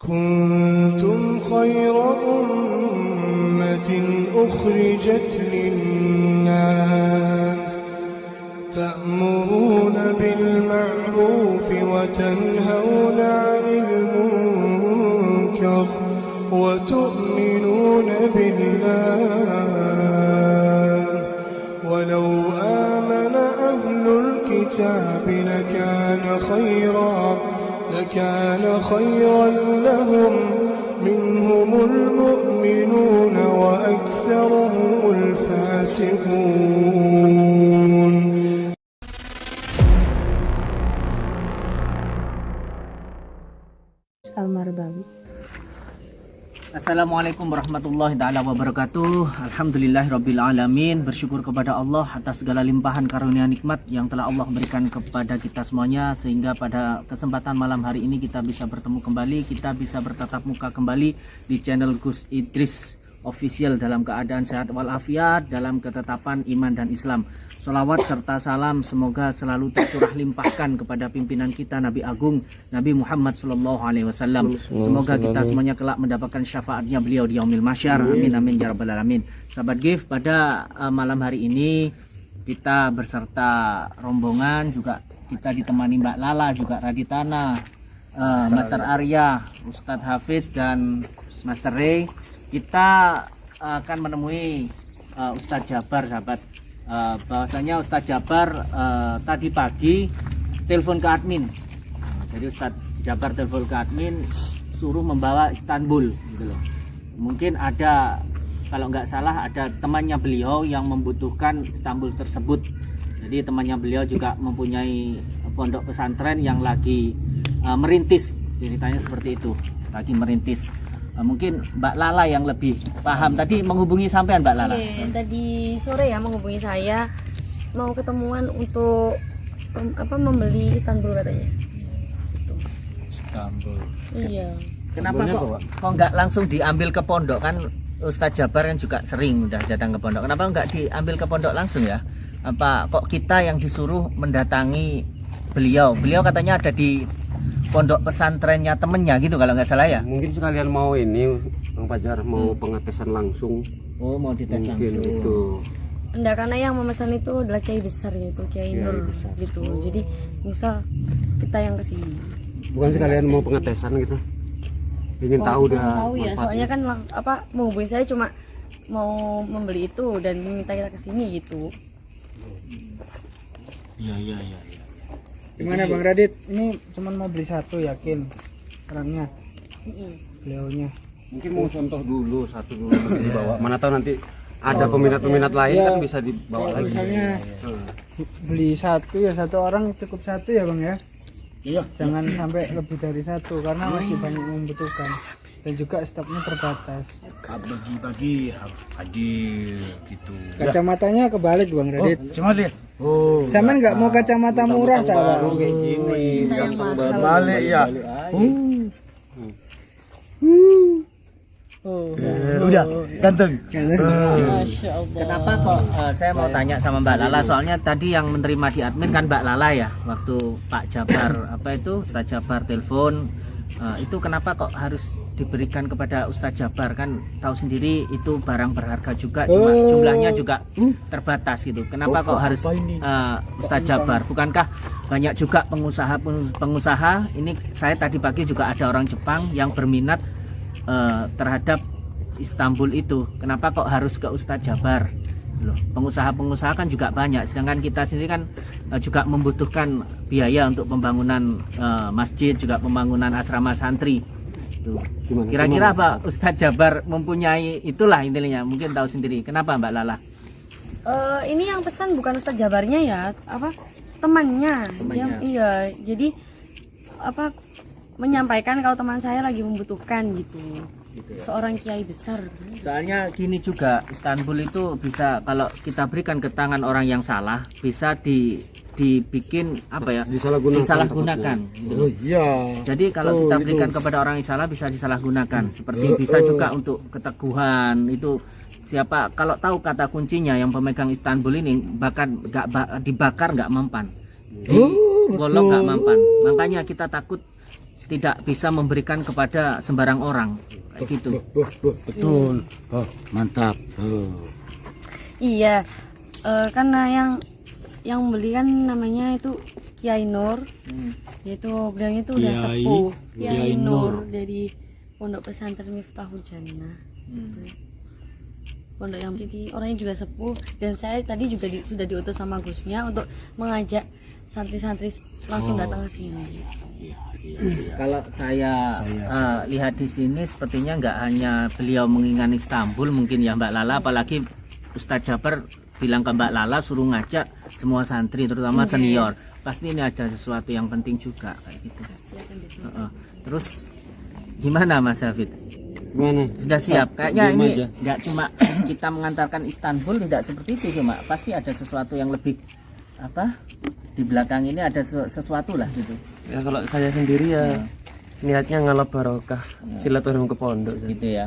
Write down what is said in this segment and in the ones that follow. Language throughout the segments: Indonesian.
كنتم خير أمة أخرجت للناس تأمرون بالمعروف وتنهون عن المنكر وتؤمنون بالله ولو آمن أهل الكتاب لكان خيرا لهم منهم المؤمنون وأكثرهم الفاسقون. Assalamualaikum warahmatullahi taala wabarakatuh. Alhamdulillahirabbil alamin. Bersyukur kepada Allah atas segala limpahan karunia nikmat yang telah Allah berikan kepada kita semuanya, sehingga pada kesempatan malam hari ini kita bisa bertemu kembali, kita bisa bertatap muka kembali di channel Gus Idris Official dalam keadaan sehat walafiat, dalam ketetapan iman dan Islam. Salawat serta salam semoga selalu tercurah limpahkan kepada pimpinan kita Nabi Agung Nabi Muhammad SAW. Semoga kita semuanya kelak mendapatkan syafaatnya beliau di yaumil mahsyar. Amin amin ya rabbal alamin. Sahabat GIF, pada malam hari ini kita berserta rombongan, juga kita ditemani Mbak Lala, juga Raditana, Master Arya, Ustadz Hafiz dan Master Ray. Kita akan menemui Ustadz Jabar, sahabat. Bahwasanya Ustadz Jabar tadi pagi telepon ke admin. Jadi Ustadz Jabar telepon ke admin suruh membawa Istanbul gitu loh. Mungkin ada, kalau nggak salah ada temannya beliau yang membutuhkan Istanbul tersebut. Jadi temannya beliau juga mempunyai pondok pesantren yang lagi merintis, ceritanya seperti itu, lagi merintis. Mungkin Mbak Lala yang lebih paham. Tadi menghubungi sampean Mbak Lala. Tadi sore ya menghubungi saya, mau ketemuan untuk membeli Istanbul katanya. Istanbul. Iya. Kenapa kok nggak langsung diambil ke pondok? Kan Ustadz Jabar yang juga sering udah datang ke pondok. Kenapa nggak diambil ke pondok langsung ya? Apa kok kita yang disuruh mendatangi beliau? Beliau katanya ada di pondok pesantrennya temennya gitu kalau nggak salah ya. Mungkin sekalian mau ini Bang Fajar mau pengetesan langsung. Oh, mau dites mungkin langsung itu. Enggak, karena yang memesan itu adalah kiai besar gitu, Kiai Nur gitu. Jadi misal kita yang kesini. Bukan sekalian mau pengetesan gitu. Ingin tahu dah. Tahu ya, soalnya kan menghubungi saya cuma mau membeli itu dan minta kita kesini gitu. Iya. Gimana Bang Radit? Ini cuman mau beli satu, yakin orangnya? Beliaunya. Mungkin mau contoh dulu satu dulu dibawa. Mana tahu nanti ada peminat-peminat lain ya, kan bisa dibawa lagi. Misalnya beli satu ya, satu orang cukup satu ya Bang ya. Iya. Jangan sampai lebih dari satu karena masih banyak yang membutuhkan. Dan juga stoknya terbatas. Bagi-bagi harus adil gitu. Kacamatanya kebalik Bang Radit. Cuma lihat. Oh. Sama nggak mau kacamata murah tak Bang? Kayak gini. Yang mahal. Balik ya. Udah ganteng. Masya Allah. Kenapa kok saya mau tanya sama Mbak Lala, soalnya tadi yang menerima di admin kan Mbak Lala ya, waktu Pak Jabar Ustadz Jabar telepon. Itu kenapa kok harus diberikan kepada Ustadz Jabar? Kan tahu sendiri itu barang berharga juga, cuma jumlahnya juga terbatas gitu. Kenapa kok harus Ustadz Jabar? Bukankah banyak juga pengusaha? Ini saya tadi pagi juga ada orang Jepang yang berminat terhadap Istanbul itu. Kenapa kok harus ke Ustadz Jabar? Loh, pengusaha-pengusaha kan juga banyak, sedangkan kita sendiri kan juga membutuhkan biaya untuk pembangunan masjid, juga pembangunan asrama santri. Kira-kira apa Ustadz Jabar mempunyai itulah intinya, mungkin tahu sendiri. Kenapa Mbak Lala? Ini yang pesan bukan Ustadz Jabarnya ya, temannya. Iya, jadi menyampaikan kalau teman saya lagi membutuhkan gitu. Seorang kiai besar. Soalnya gini juga, Istanbul itu bisa kalau kita berikan ke tangan orang yang salah, bisa dibikin disalahgunakan. Oh iya. Jadi kalau kita berikan kepada orang yang salah bisa disalahgunakan. Seperti bisa juga untuk keteguhan itu. Siapa kalau tahu kata kuncinya yang pemegang Istanbul ini bahkan dibakar nggak mempan, digolok nggak mempan. Makanya kita takut tidak bisa memberikan kepada sembarang orang kayak gitu. Betul. Oh, mantap. Iya, karena yang beli kan namanya itu Kiai Nur, yaitu beliau itu udah sepuh. Kiai Nur dari Pondok Pesantren Miftahul Jannah. Pondok yang jadi orangnya juga sepuh, dan saya tadi juga sudah diutus sama Gusnya untuk mengajak santri-santri langsung datang ke sini. Kalau saya lihat di sini sepertinya nggak hanya beliau mengingat Istanbul mungkin ya Mbak Lala, apalagi Ustadz Jabar bilang ke Mbak Lala suruh ngajak semua santri terutama senior. Pasti ini ada sesuatu yang penting juga kayak gitu. Terus gimana Mas Hafid? Gimana? Sudah siap? Kayaknya Diam ini aja. nggak cuma kita mengantarkan Istanbul, tidak seperti itu cuma pasti ada sesuatu yang lebih apa di belakang ini, ada sesuatu lah gitu. Ya kalau saya sendiri ya niatnya ngalap barokah silaturahim ke pondok Gitu ya.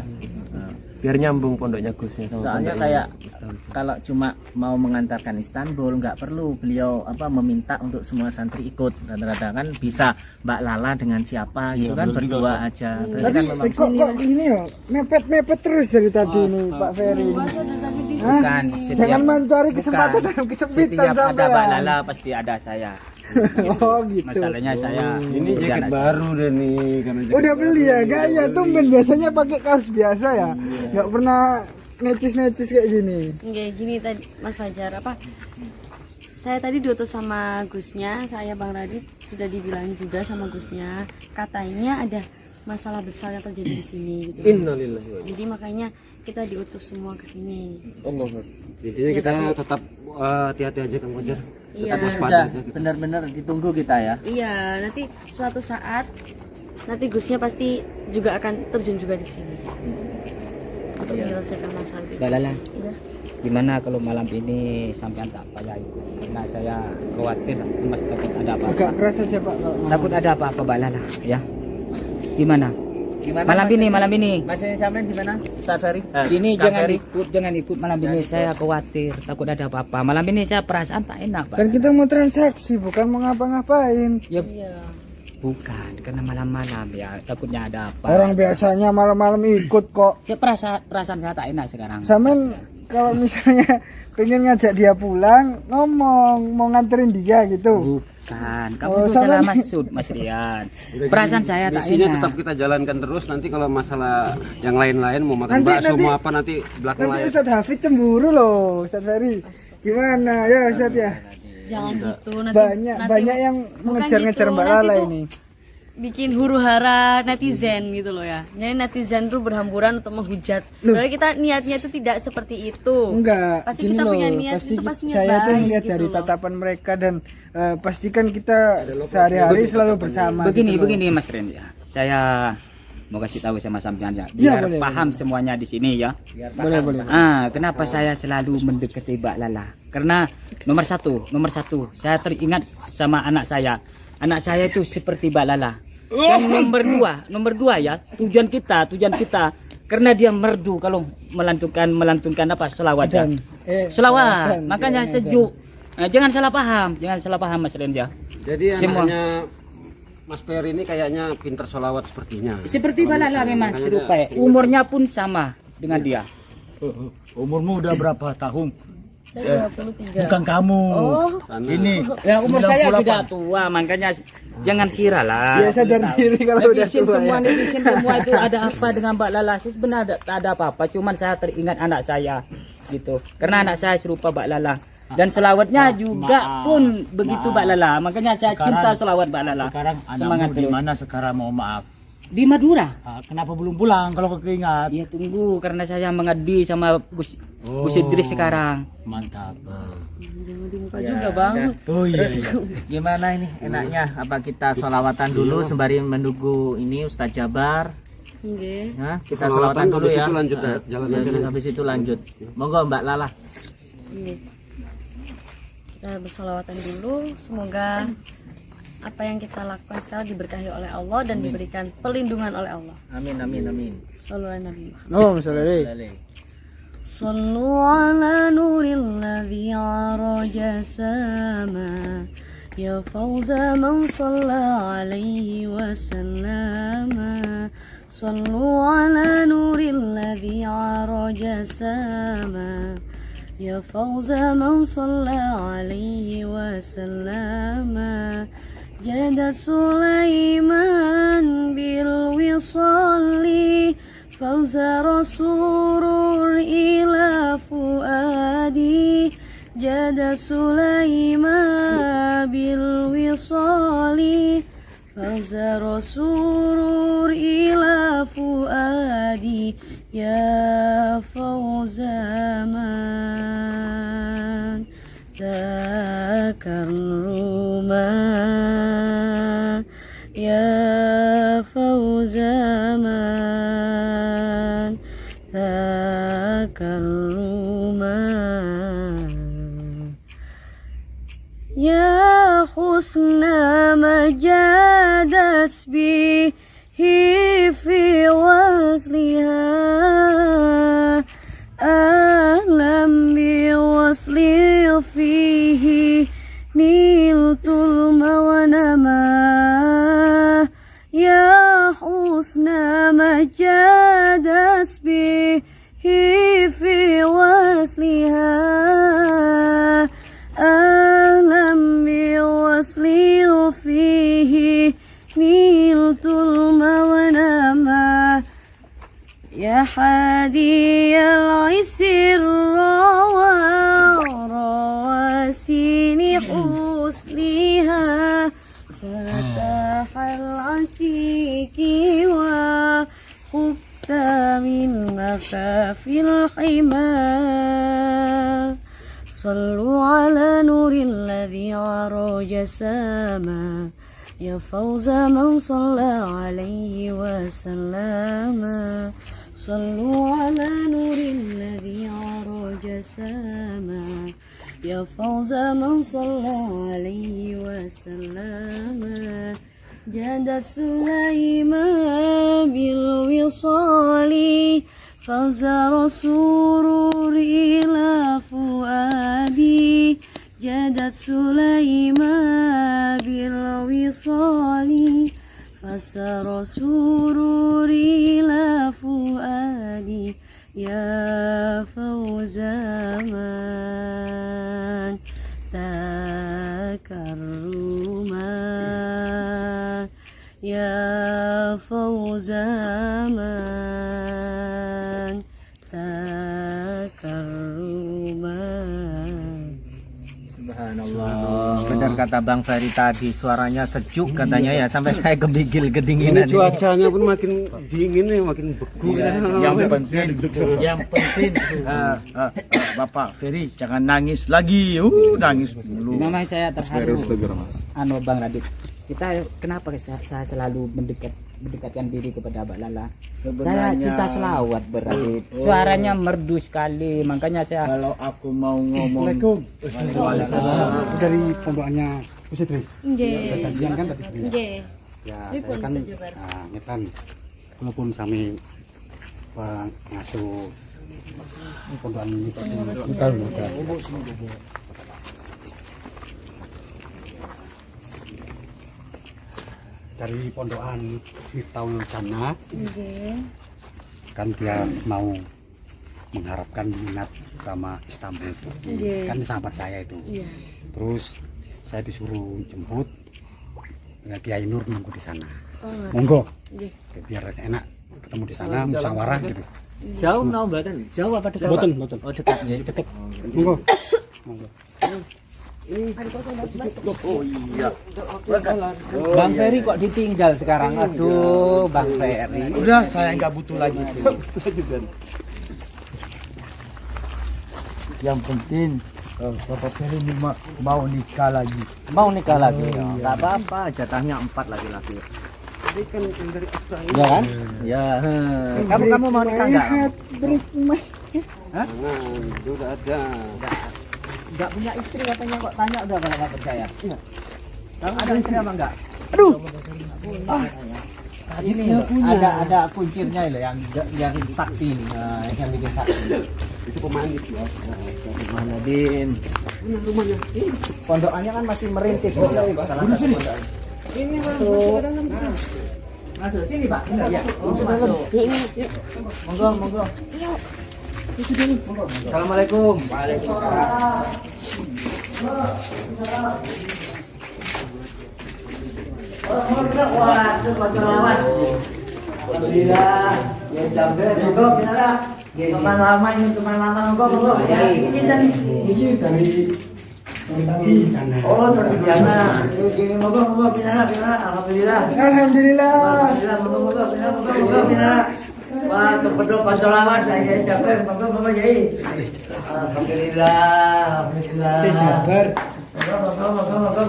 biar nyambung pondoknya Gusnya sama Soalnya pondoknya kayak Miftahul. kalau cuma mau mengantarkan Istanbul nggak perlu beliau meminta untuk semua santri ikut, rata-rata kan bisa Mbak Lala dengan siapa gitu kan berdua aja. Berarti Tapi kan memang kok ini ya mepet terus dari tadi nih Pak Ferry. Bukan Jangan mencari kesempatan dalam kesempitan setiap ada Mbak sampai. Lala pasti ada saya. Oh gitu. Masalahnya saya Ini jaket baru deh nih karena jaket Udah beli ya, gaya tumben biasanya pakai kaos biasa ya, nggak pernah necis kayak gini. Kayak gini tadi Mas Fajar, saya tadi diutus sama Gusnya, saya Bang Radit sudah dibilang juga sama Gusnya, katanya ada masalah besar yang terjadi di sini gitu. Innalillahi wa Jadi makanya kita diutus semua ke sini. Allah. Intinya kita tetap hati-hati aja Kang Fajar. Iya. sudah benar-benar ditunggu kita ya. Iya, nanti suatu saat nanti Gusnya pasti juga akan terjun juga di sini untuk menyelesaikan masalah itu. Mbak Lala, Iya. gimana kalau malam ini sampean tak payah ikut? Karena saya khawatir Mas takut ada apa-apa. Agak keras aja Pak kalau mau. Takut ada apa-apa Mbak Lala, ya. Gimana? Malam ini. Mas sampean gimana? Ustaz Ferry? Ini Kang jangan Ferry? ikut malam ini, saya khawatir takut ada apa-apa. Malam ini saya perasaan tak enak, Pak. Kan kita mau transaksi bukan mau ngapa-ngapain. Ya Iya. bukan, karena malam-malam ya takutnya ada apa. Orang biasanya malam-malam ikut kok. Ya perasaan saya tak enak sekarang. Samen kalau misalnya pengen ngajak dia pulang, ngomong mau nganterin dia gitu. Bukan, kamu Oh, tuh salah sama- maksud Mas Rian. Perasaan saya tak Misinya enak. tetap kita jalankan terus. Nanti kalau masalah yang lain-lain mau makan Nanti- bakso nanti- mau apa nanti belakang Nanti layar. Ustadz Hafid cemburu loh, Ustadz Ferry. Gimana ya Ustadz ya? Jangan gitu nanti Banyak yang bukan mengejar-ngejar gitu, Mbak nanti Lala tuh ini. bikin huru-hara netizen gitu loh ya. Jadi netizen tuh berhamburan untuk menghujat. Padahal kita niatnya itu tidak seperti itu. Enggak, Pasti gini kita loh, punya niat, pasti itu pasti niat saya tuh baik melihat gitu dari loh. tatapan mereka dan pastikan kita sehari-hari selalu bersama. gitu loh. Begini Mas Rian ya. Saya mau kasih tahu sama sampean ya, Iya, biar boleh, paham semuanya di sini ya. Boleh. Kenapa saya selalu mendekati Mbak Lala? Karena nomor satu, saya teringat sama anak saya. Anak saya itu seperti Mbak Lala. Dan nomor dua ya, tujuan kita, karena dia merdu kalau melantunkan apa selawat ya. Selawat, dan, makanya dan. sejuk. Jangan salah paham Mas Rian ya. Jadi Semua. anaknya Mas Ferry ini kayaknya pinter sholawat sepertinya. Seperti Mbak Lala memang Makanya serupa ya. dia- Umurnya pun sama dengan dia. Umurmu udah berapa tahun? Saya 23. Bukan kamu. Karena Ini Ya umur saya 98. sudah tua, makanya jangan kira lah. Dia sadar diri kalau udah Netizen tua semua, ya. netizen semua itu ada apa dengan Mbak Lala? Sih sebenarnya tak ada apa-apa, cuman saya teringat anak saya gitu. Karena anak saya serupa Mbak Lala. Dan selawatnya juga pun begitu Mbak Lala. Makanya saya cinta selawat Mbak Lala. Sekarang Semangat anakmu di terus. mana sekarang, mohon maaf. Di Madura. Kenapa belum pulang kalau kau ingat? Ya tunggu, karena saya mengabdi sama Gus Idris sekarang. Mantap. Jangan di muka juga Bang. Oh iya. Gimana ini enaknya? Apa kita sholawatan dulu sembari menunggu ini Ustadz Jabar? Nggih. Nah, kita Sholawatan, sholawatan dulu habis ya. itu lanjut, jalan aja nanti. Habis itu lanjut. Monggo Mbak Lala. Nggih. Kita bersolawatan dulu, semoga apa yang kita lakukan sekarang diberkahi oleh Allah dan diberikan perlindungan oleh Allah. Amin amin amin. Shallallahu alaihi Nabi. Oh, misalnya Lale. Sallu ala nuril ladzi araja sama يا فوز من صلى عليه وسلم صلوا على نور الذي عرج سما يا فوز من صلى عليه وسلم جاد سليمان بالوصال فوز رسول إلى فؤادي جاد سليمان بالوصال فوز رسول إلى فؤادي يا فوز من ذاك الرومان يا فوز من ذاك الرومان يا حسن ما جادت به في وصلها أعلم بوصلي فيه نلت المونما يا حسن ما جادت به في وصلها أعلم بوصلي فيه نلت المونما يا حادي العسر رواسين حسنها فتح العتيق وخبت من مخافي الحمى صلوا على نور الذي عرج سما يا فوز من صلى عليه وسلم صلوا على نور الذي عرج سما يا فوز من صلى عليه وسلم جادت سليمان بالوصال فوز رسول إلى فؤادي جادت سليمان بالوصال فسر سرور إلى فؤادي يا فوز من تكرما يا فوز من تكرما. Subhanallah. Benar kata Bang Ferry tadi, suaranya sejuk katanya ya, sampai saya kegigil kedinginan. Ini cuacanya pun makin dingin nih, makin beku. Yang penting Bapak Ferry jangan nangis lagi. Nangis dulu. Memang saya terharu. Bang Radit, kita kenapa saya selalu mendekatkan diri kepada Abah Lala? Saya cinta selawat Radit. Suaranya merdu sekali, makanya saya. Kalau aku mau ngomong. Waalaikumsalam. Dari pondokannya Kusitris. Nggih. Kajian kan tadi. Nggih. Ya, Pripun, saya kan Ustaz Jabar? ngetan walaupun kami pengasuh pondokan ini dari pondokan Miftahul Jannah kan dia mau mengharapkan minat sama Istanbul Turki. Kan sahabat saya itu. Terus saya disuruh jemput ya, Kiai Nur nunggu di sana. Monggo. Biar enak ketemu di sana musyawarah gitu. Jauh mau mboten? Jauh apa dekat? Mboten. Oh, dekat ya. Deket. Monggo. Oh iya. Bang Ferry kok ditinggal sekarang? Aduh, Bang Ferry. Udah, saya nggak butuh lagi itu. Yang penting Bapak Ferry ini mau nikah lagi. Mau nikah lagi? Enggak apa-apa, jatahnya 4 lagi-lagi. Ya kan? Ya. Kamu mau nikah enggak? Hah? Sudah ada. Enggak punya istri katanya, kok tanya udah kalau enggak percaya. Kamu ada istri apa enggak? Aduh. Ini ada kuncirnya loh yang sakti. Nah, yang bikin sakti. Itu pemanis ya. Nadine. Pondokannya kan masih merintis. Salah satu pondokan. Ini masuk. Masuk sini Pak. Ya. Masuk. Monggo, monggo. Assalamualaikum. Waalaikumsalam. Alhamdulillah. Ya jambe, monggo kenala. Teman lama ini teman lama monggo. Ya, ini dari tadi sana. Oh, dari sana. Ini monggo kenala. Alhamdulillah. Alhamdulillah. Alhamdulillah, monggo kenala. Wah, kepedo pancolawan saya jambe, monggo Yai. Alhamdulillah. Saya Jabar.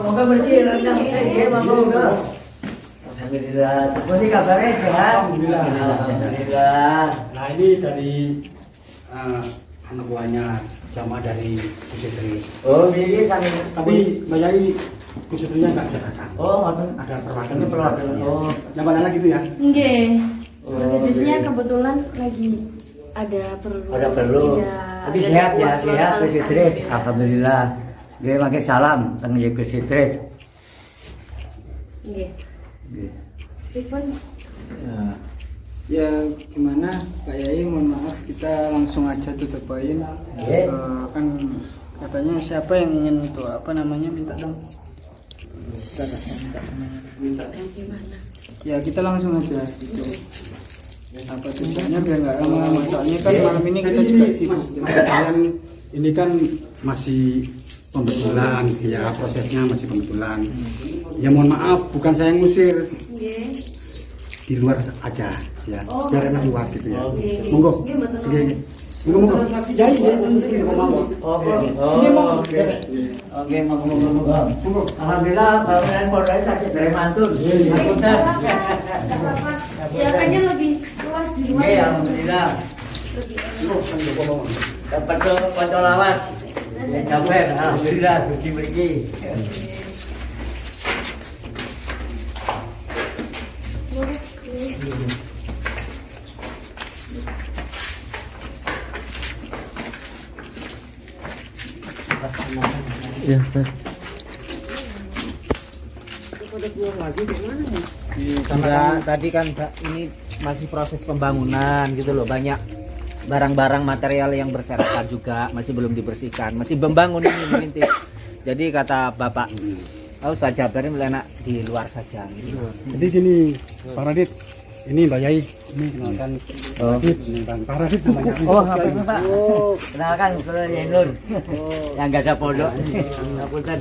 Monggo bersih rendang. Ya, monggo. Alhamdulillah. Ini kabarnya sehat. Alhamdulillah. Nah ini dari anak buahnya sama dari Gus Idris. Oh, ini kan. Tapi Mbak Yai Gus Idrisnya nggak bisa datang. Oh, ngoten. Ada perwakilan. Ini perwakilan. Oh. Yang mana gitu ya? Nggih. Terus Idrisnya kebetulan lagi ada perlu. Ada perlu. Iya, Tapi ada sehat ya, keperluan sehat Gus Idris. alhamdulillah. Alhamdulillah. Dia pakai salam teng Gus Idris. Nggih. Telepon. Ya gimana Pak Yai, mohon maaf kita langsung aja tutup poin. Kan katanya siapa yang ingin itu apa namanya minta dong. Minta. Gimana? Ya kita langsung aja gitu. Apa tujuannya biar nggak lama-lama, soalnya kan malam ini kita juga sibuk. Kalian ini kan masih pembetulan ya, prosesnya masih pembetulan. Ya mohon maaf, bukan saya yang ngusir, Nggih. di luar aja ya, Oh, biar enak luas gitu ya. Oke. Monggo. Nggih, betul. Nggih. Monggo. Ya ini mau. Oke, monggo. Alhamdulillah, kalian pondoknya sakit dari mantun. Nggak apa-apa. Ya kayaknya lebih luas di luar. Oke, alhamdulillah. Dapat pondok lawas. Ya capek, alhamdulillah, suci beri. Ya, Ustaz. Enggak, tadi kan ini masih proses pembangunan gitu loh, banyak barang-barang material yang berserakan juga masih belum dibersihkan, masih membangun ini merintis. Jadi kata Bapak, oh saja Jabar ini enak di luar saja gitu. Jadi gini, Pak Radit, ini Mbak Yai, ini kenalkan Pak Radit, ini Pak Radit namanya. Oh, apa ini Pak? Kenalkan saya Yai Nur. Yang enggak ada pondok. Ngapunten.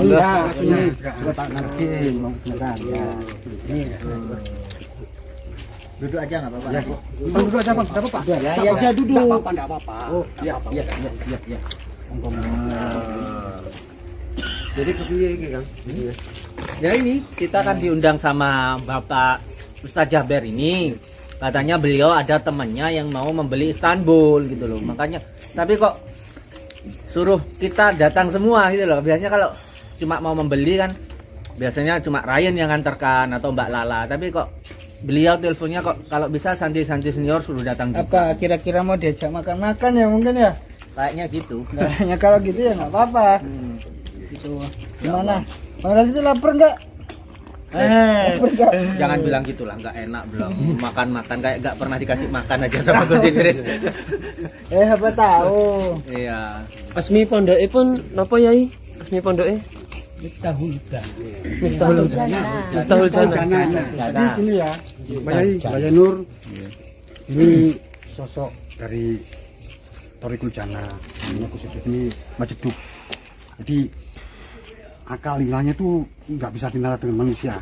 Iya, ini Pak Narji mau beneran ya. Ini. Duduk aja enggak apa-apa. ya. Bang, duduk aja Bang, enggak apa-apa. Ya, ya, ya, duduk. Enggak apa-apa, enggak apa-apa. Oh, iya, iya, iya, iya. Jadi kepiye iki, Kang? Ya ini kita kan diundang sama Bapak Ustaz Jaber ini. Katanya beliau ada temannya yang mau membeli Istanbul gitu loh. Makanya tapi kok suruh kita datang semua gitu loh. Biasanya kalau cuma mau membeli kan biasanya cuma Ryan yang nganterkan atau Mbak Lala. Tapi kok beliau teleponnya kok kalau bisa santri-santri senior suruh datang juga. Apa kira-kira mau diajak makan-makan ya mungkin ya? Kayaknya gitu. Kayaknya kalau gitu ya nggak apa-apa. Gitu. Gimana? Bang Razi itu lapar nggak? Jangan bilang gitulah, nggak enak belum makan-makan kayak nggak pernah dikasih makan aja sama Gus Idris. Apa tahu. Iya. Asmi pondoke pun napa Yai? Asmi pondoke? Miftahul Jana. Jadi gini ya, Mbak Yai, Mbak Yai Nur, ini sosok dari Thoriqul Jannah, ini Gus Idris ini Majeduk. Jadi akal hilangnya tuh nggak bisa dinilai dengan manusia.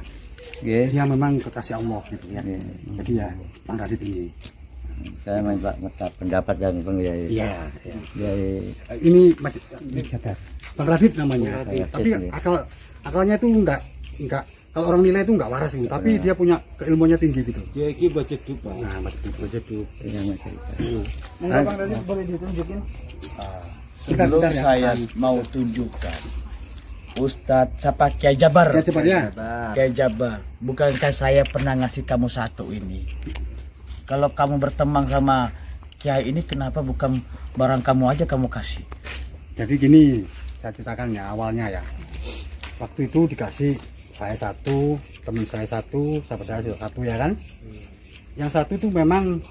Dia memang kekasih Allah gitu ya. Jadi ya Bang Radit ini. Saya minta pendapat dan pengirai. Iya. Dari Ini Bang Radit namanya. Tapi akalnya tuh nggak kalau orang nilai itu nggak waras gitu. Tapi dia punya keilmuannya tinggi gitu. Dia iki Majeduk, Pak. Nah, Majeduk. Enggak Bang Razi boleh ditunjukin? Sebelum Bentar ya. saya mau tunjukkan Ustadz siapa Kiai Jabar. Ya coba ya. Kiai Jabar, bukankah saya pernah ngasih kamu satu ini? Kalau kamu berteman sama Kiai ini, kenapa bukan barang kamu aja kamu kasih? Jadi gini, saya ceritakan ya awalnya ya. Waktu itu dikasih saya satu, teman saya satu, sahabat saya juga satu ya kan. Yang satu itu memang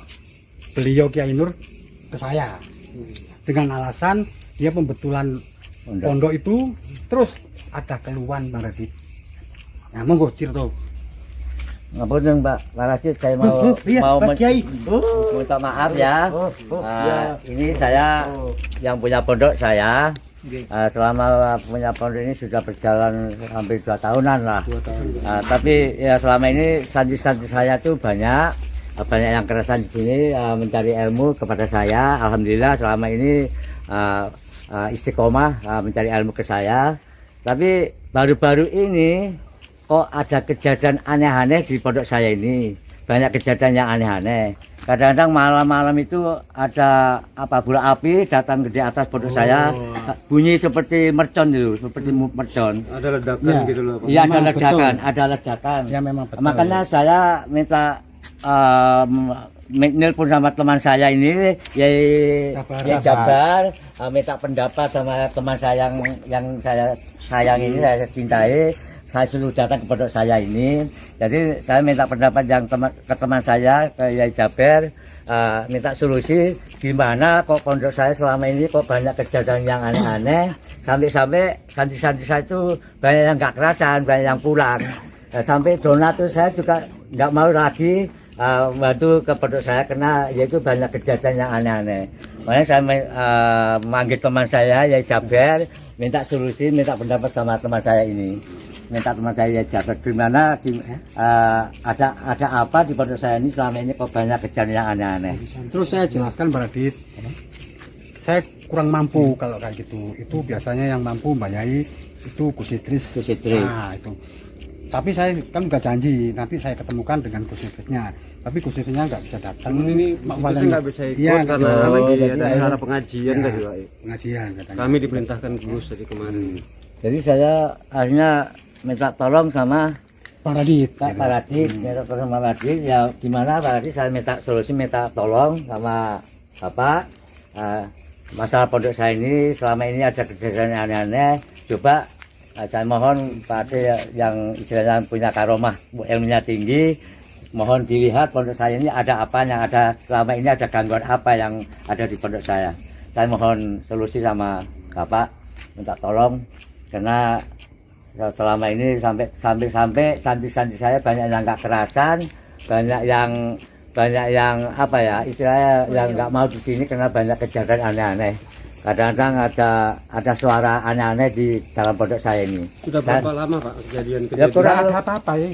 beliau Kiai Nur ke saya dengan alasan dia pembetulan pondok itu, terus ada keluhan Bang Radit. Nah, monggo cerita. Ngapunten Pak Radit, saya mau minta maaf ya. Ini saya yang punya pondok saya. Selama punya pondok ini sudah berjalan hampir 2 tahunan lah. Tapi ya selama ini santri-santri saya tuh banyak yang kerasan di sini mencari ilmu kepada saya. Alhamdulillah selama ini istiqomah mencari ilmu ke saya. Tapi baru-baru ini kok ada kejadian aneh-aneh di pondok saya ini. Banyak kejadian yang aneh-aneh. Kadang-kadang malam-malam itu ada bola api datang di atas pondok saya, bunyi seperti mercon itu, seperti mercon. Ada ledakan Ya. gitu loh Pak. Memang Iya, ada betul. ledakan, ada ledakan. Ya memang betul. Makanya saya minta nelpon sama teman saya ini, Jabar, minta pendapat sama teman saya yang saya sayang ini, saya cintai. Saya suruh datang ke pondok saya ini. Jadi saya minta pendapat yang ke teman saya, ke Yai Jaber, minta solusi gimana kok pondok saya selama ini kok banyak kejadian yang aneh-aneh, sampai-sampai santri-santri saya itu banyak yang nggak kerasan, banyak yang pulang. Sampai donatur saya juga nggak mau lagi bantu ke pondok saya karena yaitu banyak kejadian yang aneh-aneh. Makanya saya manggil teman saya Yai Jaber, minta solusi, minta pendapat sama teman saya ini. Minta teman saya Jabar gimana ada apa di pondok saya ini selama ini kok banyak kejadian yang aneh-aneh. Terus saya jelaskan Bang Radit, saya kurang mampu kalau kayak gitu. Itu biasanya yang mampu Mbak Yai itu Gus Idris. Nah itu. Tapi saya kan udah janji nanti saya ketemukan dengan Gus Idrisnya. Tapi Gus Idrisnya nggak bisa datang. Ini Makanya nggak bisa ikut iya, karena gitu. lagi ada Iya. acara pengajian Ya, tadi Pak. pengajian katanya. Kami diperintahkan Gus tadi kemarin. Jadi saya akhirnya minta tolong sama Pak Radit. Pak Radit, minta tolong sama Radit. Ya gimana Pak Radit, saya minta solusi, minta tolong sama Bapak. Masalah pondok saya ini selama ini ada kejadian yang aneh-aneh. Coba saya mohon Pak Radit yang istilahnya punya karomah, ilmunya tinggi, mohon dilihat pondok saya ini ada apa yang ada selama ini, ada gangguan apa yang ada di pondok saya. Saya mohon solusi sama Bapak, minta tolong karena selama ini sampai santri-santri saya banyak yang nggak kerasan, banyak yang apa ya istilahnya yang nggak mau di sini karena banyak kejadian aneh-aneh. Kadang-kadang ada suara aneh-aneh di dalam pondok saya ini. Sudah berapa lama Pak kejadian? Ya kurang Nggak ada apa-apa ya.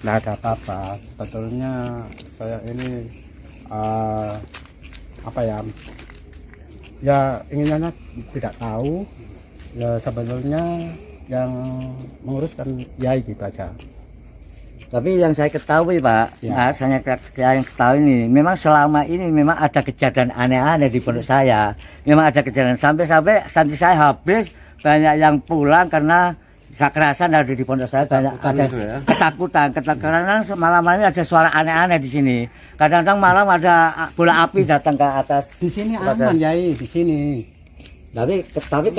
Nggak ada apa-apa. Sebetulnya saya ini apa ya? Ya inginnya tidak tahu. Ya sebetulnya yang menguruskan Yai gitu aja. Tapi yang saya ketahui Pak, Ya. saya yang ketahui ini, memang selama ini memang ada kejadian aneh-aneh di pondok saya. Memang ada kejadian sampai-sampai santri saya habis, banyak yang pulang karena kekerasan ada di pondok saya, banyak ada ketakutan karena malam-malam ada suara aneh-aneh di sini. Kadang-kadang malam ada bola api datang ke atas. Di sini aman Yai, di sini. Tapi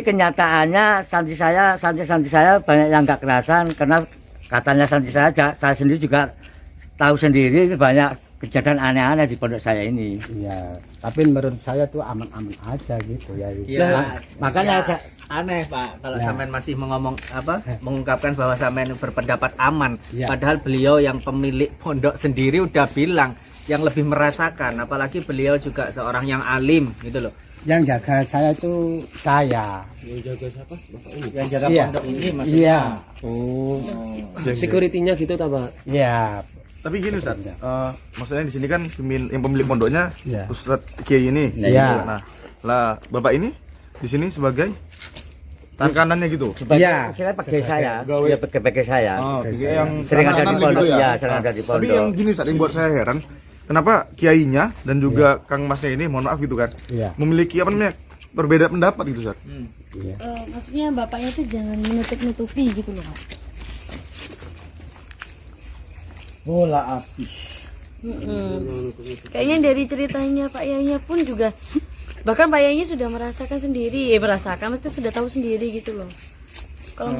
kenyataannya santri saya banyak yang nggak kerasan karena katanya santri saya sendiri juga tahu sendiri banyak kejadian aneh-aneh di pondok saya ini. Iya, tapi menurut saya tuh aman-aman aja gitu ya. Ya, makanya ya, aneh Pak kalau sampean masih mengungkapkan bahwa sampean berpendapat aman, padahal beliau yang pemilik pondok sendiri udah bilang yang lebih merasakan, apalagi beliau juga seorang yang alim gitu loh. Yang jaga saya tuh saya. Yang jaga siapa? Bapak ini. Yang jaga pondok ini maksudnya. Iya. Security-nya gitu tak Pak? Iya. Tapi gini Ustaz, maksudnya di sini kan yang pemilik pondoknya Iya. Ustaz Kiai ini. Iya. Nah, lah Bapak ini di sini sebagai tangan kanannya gitu. Iya, saya pakai saya. Gawe. Dia pakai saya. Oh, yang Sering ada di kanan pondok, gitu ya, sering ada di Tapi pondok. yang gini Ustaz, yang buat saya heran, kenapa kiainya dan juga Kang Masnya ini, mohon maaf gitu kan, Iya. memiliki apa namanya berbeda pendapat gitu Ustaz. Maksudnya bapaknya tuh jangan menutup-nutupi gitu loh Pak. Bola api. Kayaknya dari ceritanya Pak Yahya pun juga Bahkan Pak Yai sudah merasakan sendiri, mesti sudah tahu sendiri gitu loh. Kalau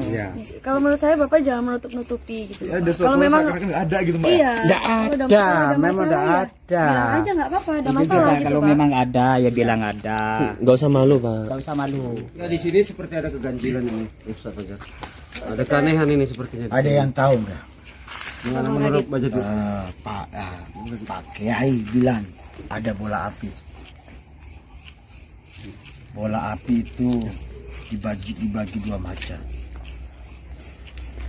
kalau menurut saya Bapak jangan menutup-nutupi gitu. Ya, ada Pak. Kalau suatu memang seakan-akan nggak ada gitu Mbak. iya, Nggak kalau ada, memang masalah nggak ya ada. bilang aja nggak apa-apa, ada Itu masalah juga gitu kalau Pak. memang ada ya bilang ada. Nggak usah malu, Pak. Gak usah malu. Ya di sini seperti ada keganjilan ini, Ustaz Fajar. Ada keanehan ini sepertinya. Ada yang tahu nggak? Gimana menurut Pak Jadu? Pak Kiai bilang ada bola api. Bola api itu dibagi dua macam.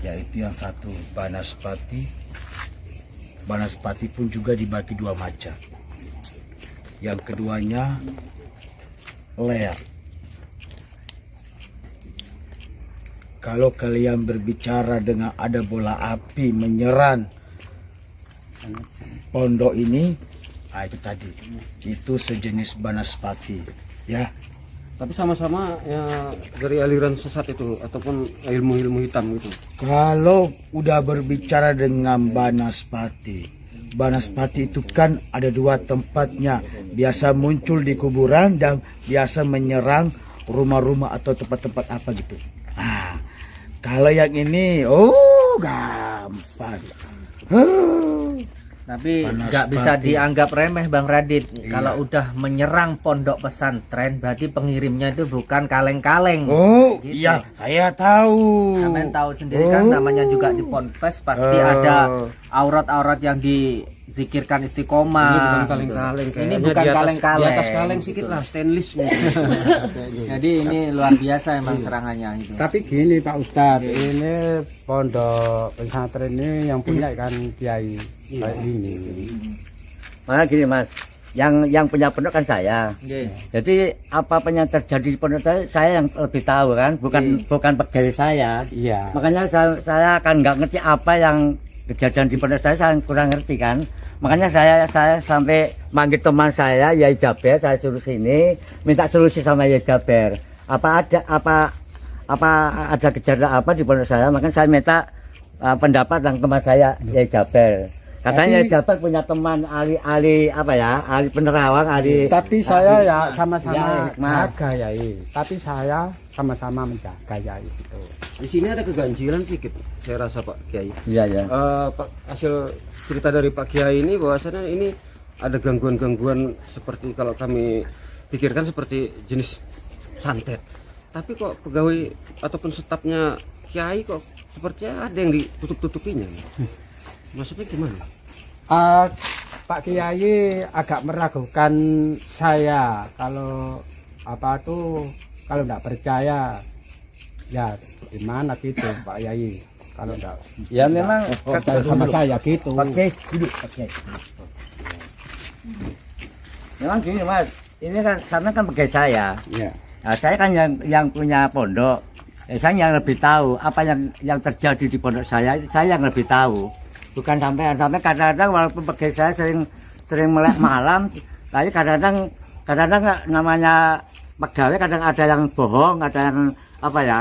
Yaitu yang satu banaspati. Banaspati pun juga dibagi dua macam. Yang keduanya ler. Kalau kalian berbicara dengan ada bola api menyerang pondok ini, itu tadi. Itu sejenis banaspati, ya. Tapi sama-sama ya dari aliran sesat itu ataupun ilmu-ilmu hitam gitu. Kalau udah berbicara dengan banaspati, banaspati itu kan ada dua tempatnya. Biasa muncul di kuburan dan biasa menyerang rumah-rumah atau tempat-tempat apa gitu. Nah, kalau yang ini, gampang. Tapi nggak bisa dianggap remeh Bang Radit. Kalau udah menyerang pondok pesantren, berarti pengirimnya itu bukan kaleng-kaleng. Gitu. Iya, saya tahu. Kalian tahu sendiri kan, namanya juga di ponpes pasti ada aurat-aurat yang dizikirkan istiqomah. Ini bukan kaleng-kaleng. Ini bukan kaleng-kaleng. Di atas kaleng sedikit lah, stainless. Jadi ini luar biasa emang serangannya itu. Tapi gini Pak Ustadz, ini pondok pesantren ini yang punya kan Kiai kayak ini. Makanya gini Mas, yang punya pondok kan saya. Jadi apa yang terjadi di pondok saya yang lebih tahu kan, bukan pegawai saya. Iya. Makanya saya kan nggak ngerti apa yang kejadian di pondok saya kurang ngerti kan. Makanya saya sampai manggil teman saya Yai Jaber, saya suruh sini minta solusi sama Yai Jaber. Apa ada kejadian apa di pondok saya? Makanya saya minta pendapat dari teman saya Yai Jaber. Katanya Yai Jaber punya teman ahli penerawang, Tapi saya ya sama-sama menjaga Yai. Tapi saya sama-sama menjaga Yai itu. Di sini ada keganjilan sedikit, saya rasa Pak Kiai. Iya ya. Pak, hasil cerita dari Pak Kiai ini bahwasannya ini ada gangguan-gangguan seperti kalau kami pikirkan seperti jenis santet. Tapi kok pegawai ataupun stafnya Kiai kok sepertinya ada yang ditutup-tutupinya. Maksudnya gimana? Pak Kiai agak meragukan saya kalau kalau tidak percaya ya gimana gitu Pak Kiai. Kalau enggak ya memang percaya sama saya gitu. Oke, duduk. Oke. Memang gini Mas, ini kan karena kan pegawai saya. Iya. Nah, saya kan yang punya pondok. Saya yang lebih tahu apa yang terjadi di pondok saya yang lebih tahu. Bukan sampai kadang-kadang walaupun pegawai saya sering melek malam, tapi kadang-kadang namanya pegawai kadang ada yang bohong, ada yang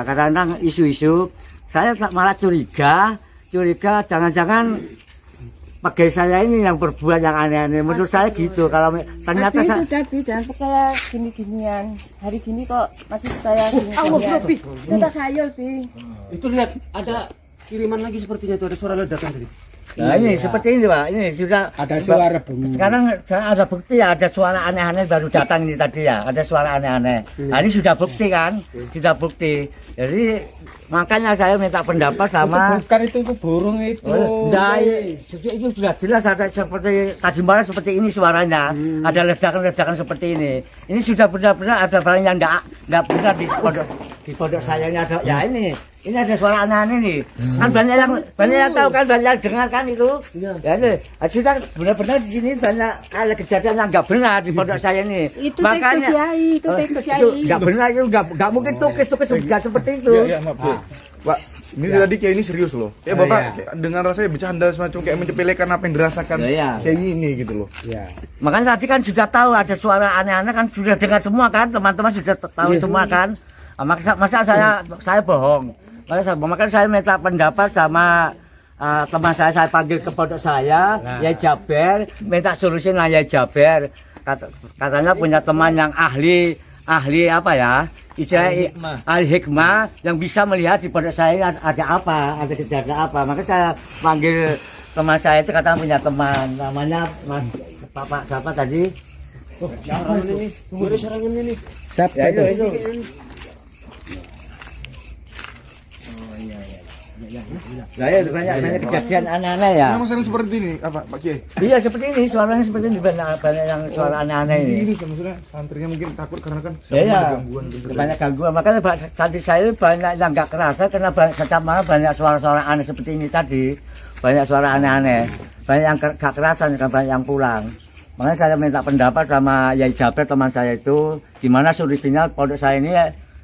kadang-kadang isu-isu. Saya malah curiga jangan-jangan pegawai saya ini yang berbuat yang aneh-aneh. Menurut saya gitu. Kalau ternyata sudah jangan percaya gini-ginian. Hari gini kok masih percaya gini-ginian. Kita sayur Bi. Itu lihat ada kiriman lagi sepertinya itu, ada suara ledakan tadi. Nah ini seperti ini Pak, ini sudah ada suara bunyi. Sekarang ada bukti ya, ada suara aneh-aneh baru datang ini tadi ya, ada suara aneh-aneh. Nah ini sudah bukti kan, sudah bukti. Jadi makanya saya minta pendapat sama. Bukan itu burung itu. Nah, itu sudah jelas ada seperti tadi malam seperti ini suaranya, ada ledakan-ledakan seperti ini. Ini sudah benar-benar ada barang yang nggak benar di pondok saya ini ada. Ya ini ada suara aneh-aneh nih. Kan banyak yang tahu kan, banyak yang dengar kan itu. Ya ini sudah benar-benar di sini banyak ada kejadian yang nggak benar di pondok saya ini. Itu makanya itu nggak benar, itu nggak mungkin tukis juga seperti itu. Ya, maaf Bu. Pak, ini tadi kayak ini serius loh. Ya Bapak dengan rasanya bercanda semacam kayak menyepelekan apa yang dirasakan kayak ini gitu loh. Iya. Makanya tadi kan sudah tahu ada suara aneh-aneh kan, sudah dengar semua kan, teman-teman sudah tahu semua kan. Masa saya bohong. Makanya saya minta pendapat sama teman saya panggil ke pondok saya, Yai Jaber, minta solusi Yai Jaber. katanya punya teman yang ahli apa ya, istilahnya ahli hikmah yang bisa melihat di pondok saya ada apa, ada kejadian apa. Maka saya panggil teman saya itu, katanya punya teman namanya Mas Pak siapa tadi? Serangan ini, tunggu serangan ini. Siapa Ya, itu? itu. Nah, ya banyak kejadian aneh-aneh ya. Memang sering seperti ini apa Pak Kiai? Iya seperti ini, suaranya seperti ini, banyak yang suara aneh-aneh ini. Ini maksudnya santrinya mungkin takut karena kan Ya, ada gangguan gitu. banyak gangguan. Makanya santri saya itu banyak yang nggak kerasa karena setiap malam banyak suara-suara aneh seperti ini tadi. Banyak suara aneh-aneh, banyak yang nggak kerasa, banyak yang pulang. Makanya saya minta pendapat sama Yai Jaber teman saya itu, gimana solusinya pondok saya ini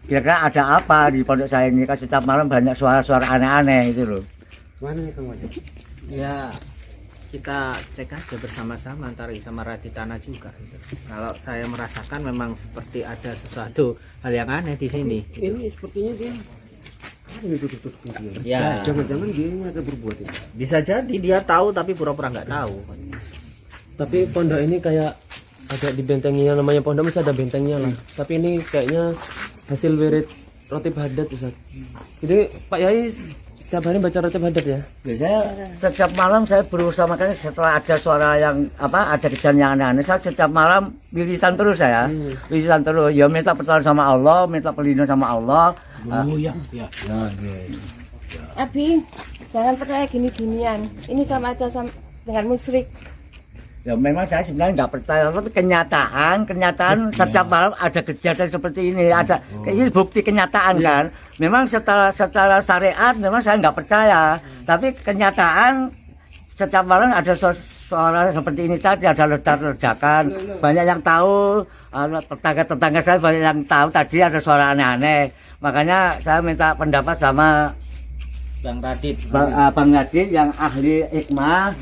kira-kira ada apa di pondok saya ini, kan setiap malam banyak suara-suara aneh-aneh itu loh. Mana nih Kang Wajib? Ya kita cek aja bersama-sama antara sama Raditana juga. Kalau saya merasakan memang seperti ada sesuatu hal yang aneh di sini. Ini sepertinya dia Ya, jangan-jangan dia ini ada berbuat itu. bisa jadi dia tahu tapi pura-pura nggak tahu. Tapi pondok ini kayak agak dibentenginya, namanya pondok mesti ada bentengnya lah. Tapi ini kayaknya hasil wirid rotib hadat Ustaz. Jadi Pak Yai setiap hari baca rotib hadat ya? Biasanya setiap malam saya berusaha, makanya setelah ada suara yang apa, ada kejadian yang aneh-aneh, saya setiap malam wiridan terus saya. Wiridan terus, ya minta pertolongan sama Allah, minta perlindungan sama Allah. Oh ya. Abi, jangan percaya gini-ginian. Ini sama aja dengan musyrik. Ya memang saya sebenarnya nggak percaya, tapi kenyataan setiap malam ada kejadian seperti ini, ada ini bukti kenyataan kan. Memang secara syariat memang saya nggak percaya, tapi kenyataan setiap malam ada suara seperti ini tadi, ada ledakan, banyak yang tahu, tetangga saya banyak yang tahu tadi ada suara aneh-aneh. Makanya saya minta pendapat sama Bang Radit. Bang Radit yang ahli hikmah,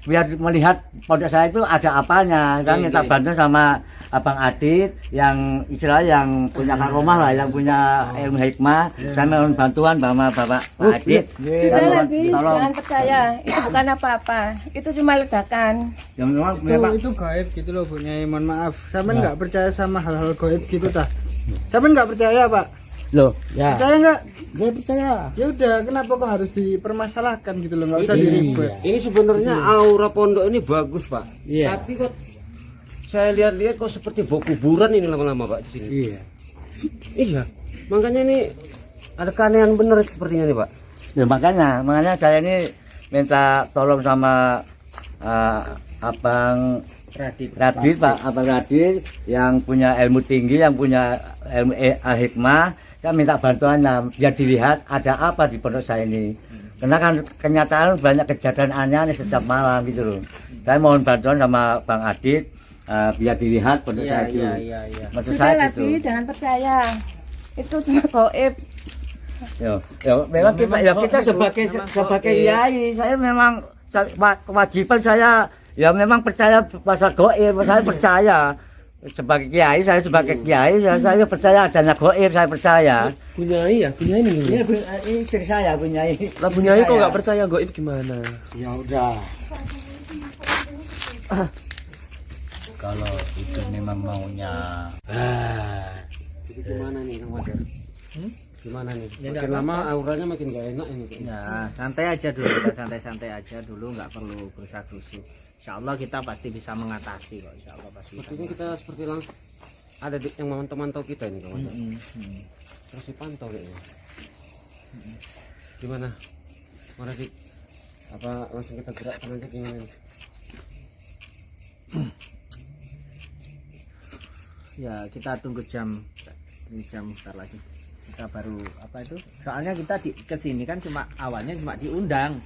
biar melihat pondok saya itu ada apanya. Saya minta bantuan sama Abang Adit yang istilah yang punya karomah lah, yang punya ilmu hikmah. Saya mohon bantuan sama Bapak Adit. Sudah lebih, jangan percaya. Itu bukan apa-apa. Itu cuma ledakan. Yang memang Itu gaib gitu loh Bu Nyai, mohon maaf. Sampean nggak percaya sama hal-hal gaib gitu tah? Sampean nggak percaya Pak? loh, ya. Percaya nggak? Dia percaya. Ya udah, kenapa kok harus dipermasalahkan gitu loh? Nggak usah diribet. Ini sebenarnya aura pondok ini bagus Pak. Iya. Tapi kok saya lihat-lihat kok seperti bau kuburan ini lama-lama Pak di sini. Iya. Iya. Makanya ini ada keanehan bener sepertinya nih Pak. Ya, makanya saya ini minta tolong sama Abang Radit Pak, Abang Radit yang punya ilmu tinggi, yang punya ilmu hikmah. Saya minta bantuannya biar dilihat ada apa di pondok saya ini. Karena kan kenyataan banyak kejadian aneh setiap malam gitu loh. Saya mohon bantuan sama Bang Adit biar dilihat pondok saya itu. Maksud Sudah saya lagi, gitu. jangan percaya. Itu cuma gaib. Memang kita sebagai kiai, saya memang kewajiban saya ya memang percaya pasal goib, saya percaya sebagai kiai, saya percaya adanya goib, saya percaya. Bunyai ya, Bunyai ini. Ini istri saya Bunyai. Lah Bunyai kok nggak percaya goib gimana? Ya udah. Kalau itu memang maunya. Jadi gimana nih Kang Wajar? Gimana nih? Makin lama auranya makin gak enak ini. Ya, santai aja dulu, kita santai-santai aja dulu, nggak perlu gerusak-gerusuk. Insya Allah kita pasti bisa mengatasi kok. Insya Allah pasti. Sepertinya kita seperti langsung ada yang memantau kita ini Kang Wajar. Terus dipantau kayaknya. Gimana? Mana sih? Apa langsung kita gerakkan aja gimana nih? Ya, kita tunggu jam bentar lagi. Kita baru apa itu? Soalnya kita kesini kan awalnya cuma diundang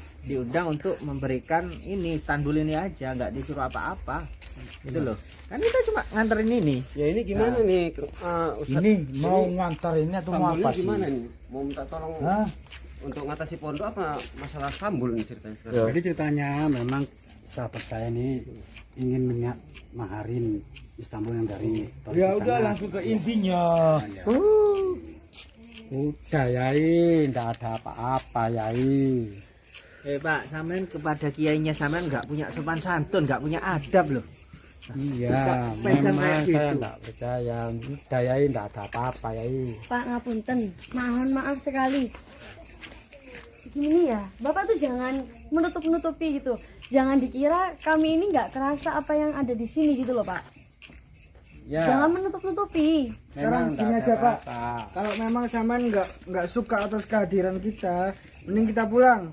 untuk memberikan ini standul ini aja, nggak disuruh apa-apa. Gitu loh. Kan kita cuma nganterin ini. Ya ini gimana nih? Ustaz, Ini mau ngantar ini atau mau apa sih? gimana nih? Mau minta tolong untuk ngatasi pondok apa masalah sambul nih ceritanya sekarang? Jadi ceritanya memang sahabat saya ini ingin maharin Istanbul yang dari Ya udah langsung ke intinya. Udah Yai, tidak ada apa-apa Yai. Pak, sampean kepada kiainya sampean nggak punya sopan santun, nggak punya adab loh. Iya, pegang memang kayak saya gitu. enggak percaya. Saya enggak ada apa-apa ya. Pak ngapunten, mohon maaf sekali. Gini ya, Bapak tuh jangan menutup-nutupi gitu. Jangan dikira kami ini nggak kerasa apa yang ada di sini gitu loh Pak. Ya. Jangan menutup-nutupi. Sekarang gini aja Pak, kalau memang sampean nggak suka atas kehadiran kita, mending kita pulang.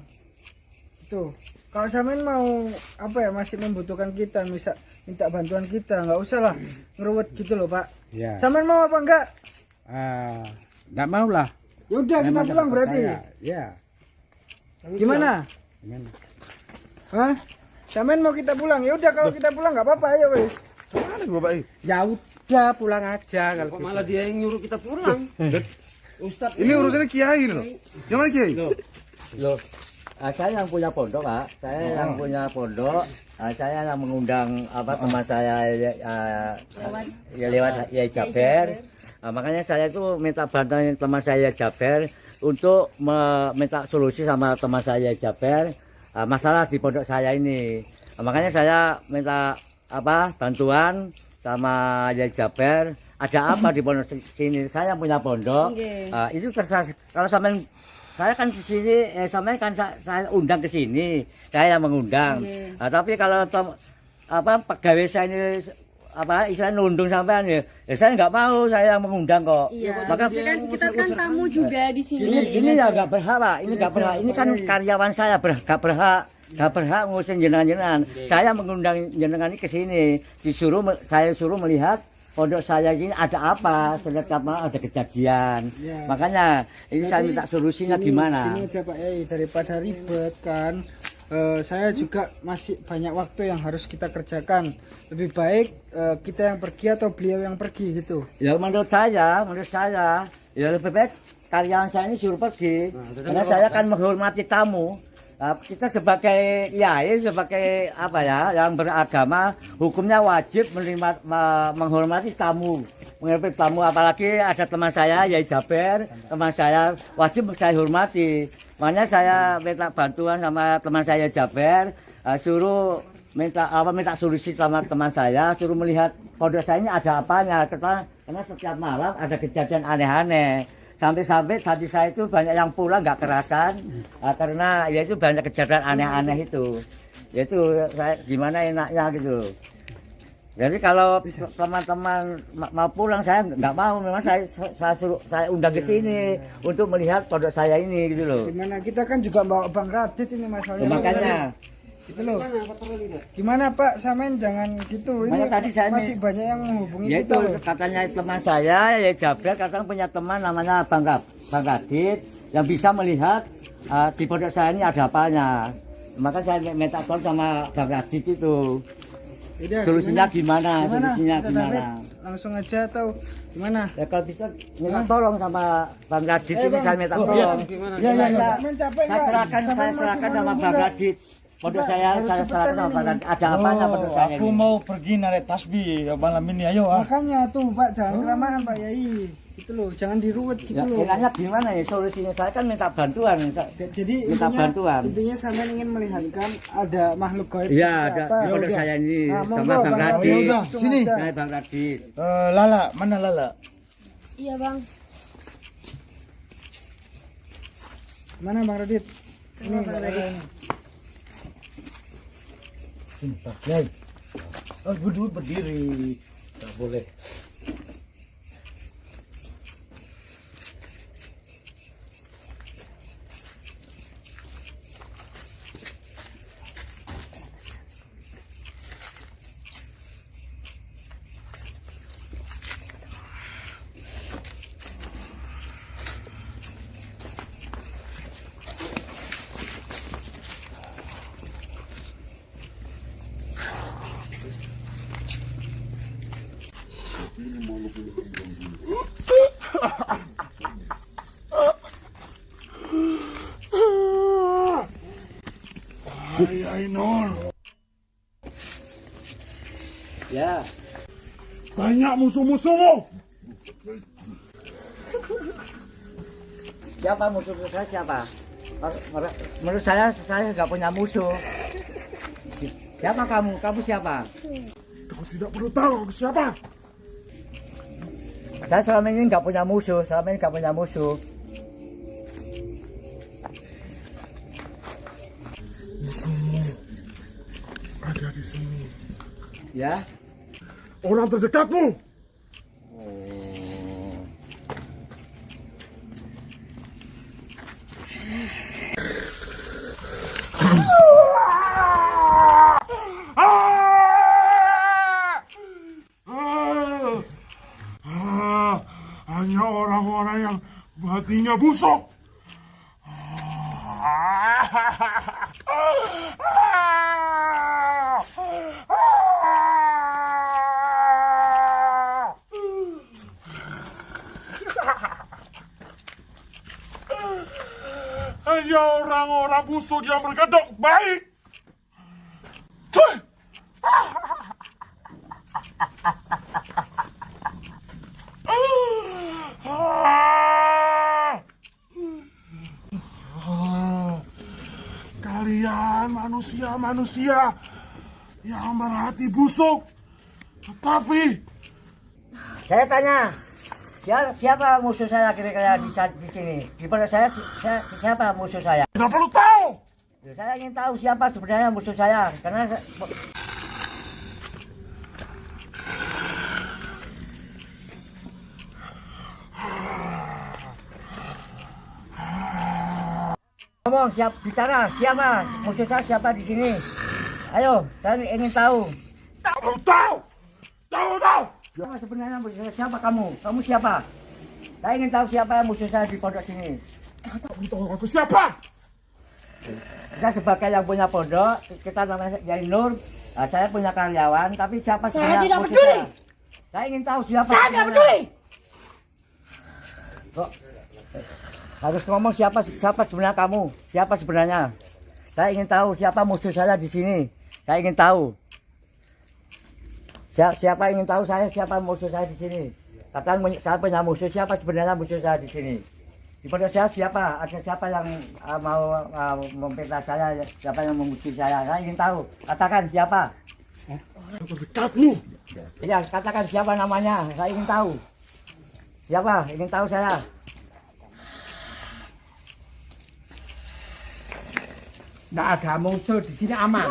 Tuh, kalau sampean mau apa ya masih membutuhkan kita, minta bantuan kita, nggak usah lah ngeruwet gitu loh Pak. Ya. Sampean mau apa enggak? Enggak mau lah. Ya udah kita pulang berarti. Ya. Gimana? Hah? Sampean mau kita pulang? Ya udah kalau kita pulang nggak apa-apa ayo wis. Mana Bapak ini? Ya udah pulang aja kalau Kok malah dia yang nyuruh kita pulang? Ustadz Ini urusannya kiai loh. Gimana kiai? loh, saya yang punya pondok Pak, saya yang punya pondok, saya yang mengundang teman saya lewat Yai Jaber. Makanya saya itu minta bantuan teman saya Jaber untuk meminta solusi sama teman saya Jaber masalah di pondok saya ini. Makanya saya minta bantuan sama Yai Jaber. Ada apa di pondok sini? Saya punya pondok. Itu terserah kalau sampai saya kan di sini, sampai kan saya undang ke sini, saya yang mengundang. Tapi kalau pegawai saya ini istilah nundung sampean ya saya nggak mau, saya yang mengundang kok. Maka kita kan tamu juga di sini. Ini ya nggak berhak Pak, ini nggak berhak. Ini kan karyawan saya nggak berhak ngurusin jenengan. Saya mengundang jenengan ini ke sini, saya suruh melihat pondok saya ini ada apa, ternyata ada kejadian. Makanya ini saya minta solusinya gimana. Gini aja Pak Yai, daripada ribet kan, saya juga masih banyak waktu yang harus kita kerjakan. Lebih baik kita yang pergi atau beliau yang pergi gitu. Ya menurut saya ya lebih baik karyawan saya ini suruh pergi. Karena saya kan menghormati tamu. Kita sebagai kiai, sebagai yang beragama, hukumnya wajib menghormati tamu. Menghormati tamu, apalagi ada teman saya Yai Jaber, teman saya wajib saya hormati. Makanya saya minta bantuan sama teman saya Jaber, suruh minta solusi sama teman saya, suruh melihat pondok saya ini ada apanya. Karena setiap malam ada kejadian aneh-aneh. Sampai-sampai tadi saya itu banyak yang pulang nggak kerasan karena ya itu banyak kejadian aneh-aneh itu. Yaitu saya gimana enaknya gitu. Jadi kalau teman-teman mau pulang saya nggak mau, memang saya undang ke sini untuk melihat pondok saya ini gitu loh. Gimana kita kan juga bawa Bang Radit ini masalahnya. Makanya gitu loh. Gimana Pak, Samen jangan gitu. Ini tadi saya masih banyak yang menghubungi ya kita itu, loh. katanya teman saya ya Jaber katanya punya teman namanya Bang Radit yang bisa melihat di pondok saya ini ada apanya. Maka saya minta tolong sama Bang Radit itu. Yaudah, Solusinya gimana? Solusinya Kita gimana? David, langsung aja atau gimana? Ya kalau bisa minta tolong sama Bang Radit ini saya minta tolong. Ya. Saya serahkan sama Bang Radit. Pondok saya serahkan sama Bang Radit. Ada apanya pondok saya ini? Aku mau pergi narik tasbih malam ini, ayo Makanya tuh Pak, jangan kelamaan Pak Yai. Gitu loh, jangan diruwet gitu Ya, loh. kiranya gimana ya solusinya? Saya kan minta bantuan. Jadi minta bantuan. intinya Samen ingin melihatkan ada makhluk gaib. Iya, seperti ada apa. pondok saya ini Nah, sama monggo, Bang Bang Radit. Radit. Yaudah, sini. Saya Bang Radit. Lala, mana Lala? Iya Bang. Mana Bang Radit? Ini Bang Radit. berdiri. Nggak boleh. Ainul, Ya, banyak musuh-musuhmu. siapa musuh saya siapa? Menurut saya nggak punya musuh. Siapa kamu? Kamu siapa? Aku tidak perlu tahu aku siapa. Saya selama ini nggak punya musuh, Musuhmu ada di sini. Ya. Orang terdekatmu. Hanya orang-orang yang hatinya busuk. Hanya orang-orang busuk yang berkedok baik. Kalian manusia-manusia yang berhati busuk. Tetapi Saya tanya, siapa musuh saya kira-kira di sini? Di pondok saya, siapa musuh saya? tidak perlu tahu. Saya ingin tahu siapa sebenarnya musuh saya, karena ngomong bicara siapa musuh saya, siapa di sini? Ayo, saya ingin tahu. Tahu. Siapa sebenarnya musuh saya? Siapa kamu? Kamu siapa? Saya ingin tahu siapa musuh saya di pondok sini. Tahu aku siapa? Kita sebagai yang punya pondok, kita namanya Yai Nur. Saya punya karyawan, tapi siapa sebenarnya tidak musuh peduli. Saya ingin tahu siapa. Saya tidak peduli. Kok harus ngomong siapa sebenarnya kamu? Siapa sebenarnya? Saya ingin tahu siapa musuh saya di sini. Saya ingin tahu. Siapa ingin tahu siapa musuh saya di sini? Katakan saya punya musuh, siapa sebenarnya musuh saya di sini? Di pondok saya siapa? Ada siapa yang mau memfitnah saya? Siapa yang memuji saya? Saya ingin tahu. Katakan siapa? Orang terdekatmu. Iya, katakan siapa namanya? Saya ingin tahu. Siapa? Ingin tahu saya. Nggak ada musuh di sini aman.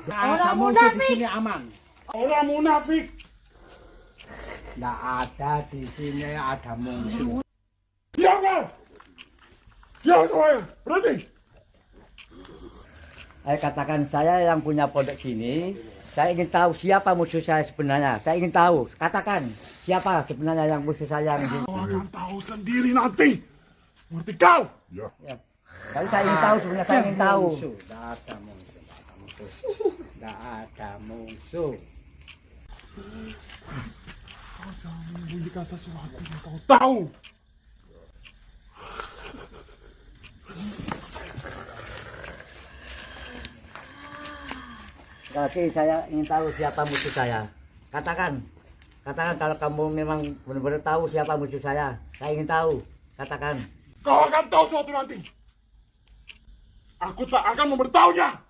Nggak ada Orang musuh di munafik. sini aman. Orang munafik. Nggak ada di sini ada musuh. Diam kau. Diam kau. Berhenti. Saya katakan saya yang punya pondok sini. Saya ingin tahu siapa musuh saya sebenarnya. Saya ingin tahu. Katakan siapa sebenarnya yang musuh saya. Kau akan tahu sendiri nanti. Ngerti kau? Ya. Tapi saya ingin tahu sebenarnya. Saya ingin tahu. Nggak ada musuh. Nggak ada musuh. Kau jangan menyembunyikan sesuatu yang kau tahu. Tapi saya ingin tahu siapa musuh saya. Katakan kalau kamu memang benar-benar tahu siapa musuh saya. Saya ingin tahu. Katakan. Kau akan tahu suatu nanti. Aku tak akan memberitahunya.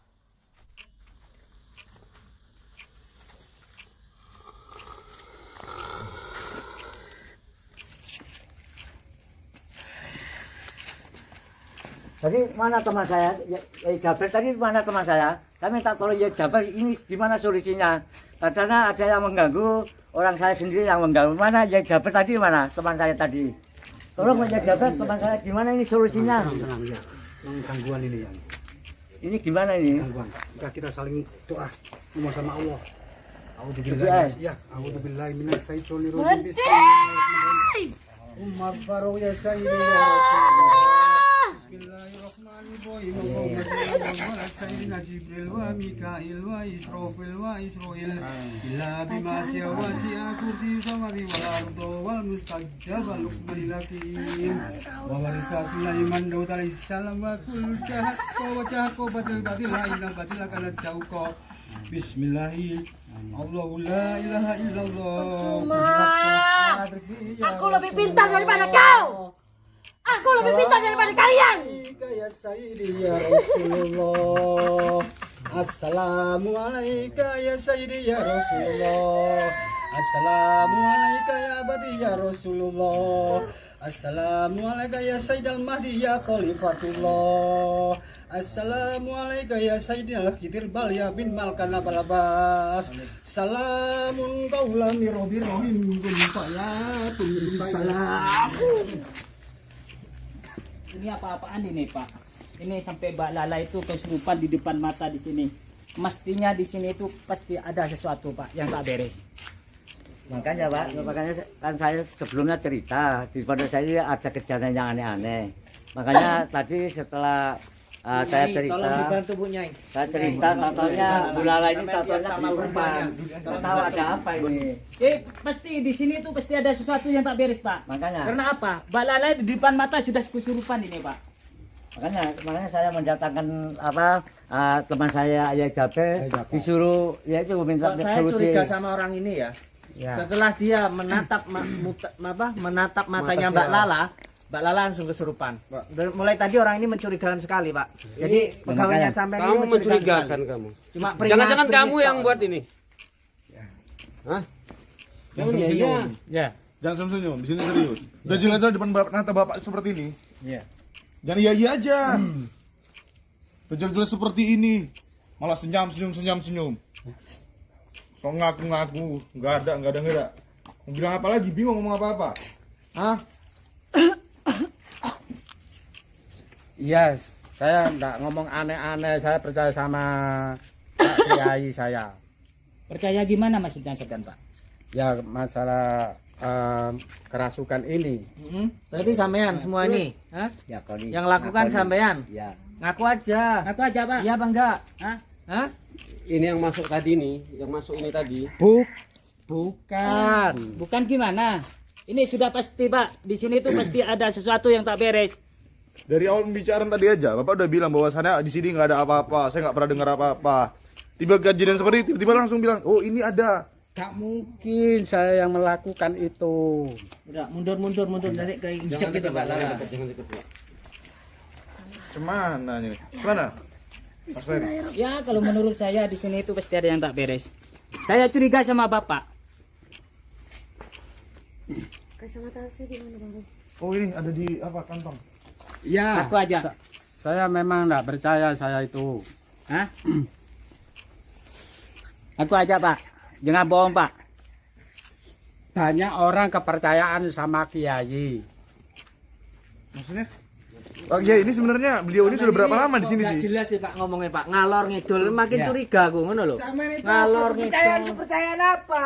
Tadi mana teman saya? Ya Jaber tadi mana teman saya? Kami tak tolong ya Jaber ini gimana solusinya? Karena ada yang mengganggu, orang saya sendiri yang mengganggu. Mana ya Jaber tadi mana teman saya tadi? Tolong ya Jaber teman saya gimana ini solusinya? Tenang ya. Yang gangguan ini ya. Ini gimana ini? Gangguan. Jika kita saling doa mohon sama Allah. Doa. Ya, a'udzubillahi minasyaitonir rajim. Bismillahirrahmanirrahim. Umar Farouk ya Sayyidi ya Rasulullah. Bismillahirrahmanirrahim. Allahumma sayyidina Jibril wa Mikail wa Israfil wa Israil. Illa bima si'a kursi samawati wal ardo wal mustajab wal luqmanil hakim. Wa warisa Sulaiman Daud alaihi salam wa kul jahat wa batil la ilaha batil kana jauqa. Bismillahirrahmanirrahim. Allahu la ilaha illallah. Aku lebih pintar daripada kau. Aku lebih pintar daripada kalian. Ya Sayyidi ya Rasulullah. Assalamualaikum ya Sayyidi ya Rasulullah. Assalamualaikum ya Abadi ya Rasulullah. Assalamualaikum ya Sayyidal Mahdi ya Khalifatullah. Assalamualaikum ya Sayyidina Al-Khidir Bal ya bin Malkana Balabas. Salamun qaulan min Rabbir Rahim. Salam. Ini apa-apaan ini Pak? Ini sampai Mbak Lala itu kesurupan di depan mata di sini. Mestinya di sini itu pasti ada sesuatu Pak yang tak beres. Makanya Pak, makanya kan saya sebelumnya cerita di pondok saya ada kejadian yang aneh-aneh. Makanya tadi setelah saya cerita, tolong dibantu Bu Nyai. Saya cerita katanya Bu Lala ini katanya kesurupan. Nggak tahu ada apa ini. Pasti di sini tuh pasti ada sesuatu yang tak beres Pak. Makanya. Karena apa? Mbak Lala di depan mata sudah kesurupan ini Pak. Makanya saya mendatangkan teman saya Ayah Jabe disuruh ya itu minta Saya solusi. curiga sama orang ini ya. Setelah dia menatap menatap matanya Mbak Lala langsung kesurupan. Mulai tadi orang ini mencurigakan sekali, Pak. Jadi pegawainya sampai ini mencurigakan kamu. Cuma jangan-jangan kamu yang buat ini. Hah? Jangan senyum. Ya. Jangan senyum, di sini serius. Udah jelas-jelas depan bapak seperti ini. Iya. Jangan iya aja. Udah jelas-jelas seperti ini. Malah senyum. So ngaku-ngaku, nggak ada. Mau bilang apa lagi? Bingung ngomong apa-apa. Hah? Iya, saya enggak ngomong aneh-aneh, saya percaya sama Pak Kiai saya. Percaya gimana maksudnya Sedan Pak? Ya masalah kerasukan ini. Berarti sampean semua ini, hah? Ya, Koni. Yang lakukan sampean? Ya. Ngaku aja. Ngaku aja Pak. Iya apa enggak? Hah? Ini yang masuk tadi nih, yang masuk ini tadi. Bukan. Bukan gimana? Ini sudah pasti Pak. Di sini tuh pasti ada sesuatu yang tak beres. Dari awal pembicaraan tadi aja, Bapak udah bilang bahwasannya di sini nggak ada apa-apa, saya nggak pernah dengar apa-apa. Tiba kejadian seperti itu, tiba langsung bilang, oh ini ada. Tak mungkin saya yang melakukan itu. Udah mundur nanti ke injek gitu Mbak Lala. Cemana nih? Mana? Mas Ferry. Ya kalau menurut saya di sini itu pasti ada yang tak beres. Saya curiga sama Bapak. Kacamata saya di mana Bang? Oh ini ada di apa kantong? Ya. Aku aja. Saya memang enggak percaya saya itu. Hah? Aku aja Pak. Jangan bohong Pak. Banyak orang kepercayaan sama kiai. Maksudnya? Pak Kiai ini sebenarnya beliau ini sudah berapa lama di sini Nggak sih? jelas sih Pak ngomongnya Pak. Ngalor ngidul makin curiga aku ngono lho. Ngalor ngidul. Kepercayaan apa?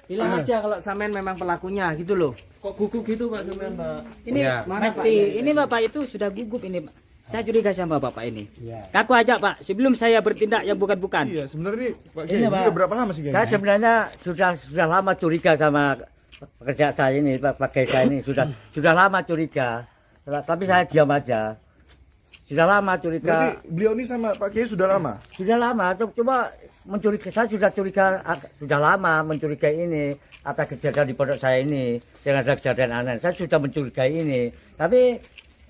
Bilang aja kalau sampean memang pelakunya gitu loh. Kok gugup gitu Pak sampean Pak? Ini pasti ini Bapak itu sudah gugup ini Pak. Saya curiga sama Bapak ini. Kaku aja Pak, sebelum saya bertindak yang bukan-bukan. Iya, sebenarnya Pak Kiai Ini, ini Pak. udah berapa lama sih Saya sebenarnya sudah lama curiga sama pekerja saya ini, Pak Kiai saya ini sudah lama curiga. Tapi saya diam aja. Sudah lama curiga. Berarti beliau ini sama Pak Kiai sudah lama? Sudah lama, cuma mencurigai. Saya sudah curiga, sudah lama mencurigai ini atas kejadian di pondok saya ini dengan ada kejadian aneh. Saya sudah mencurigai ini, tapi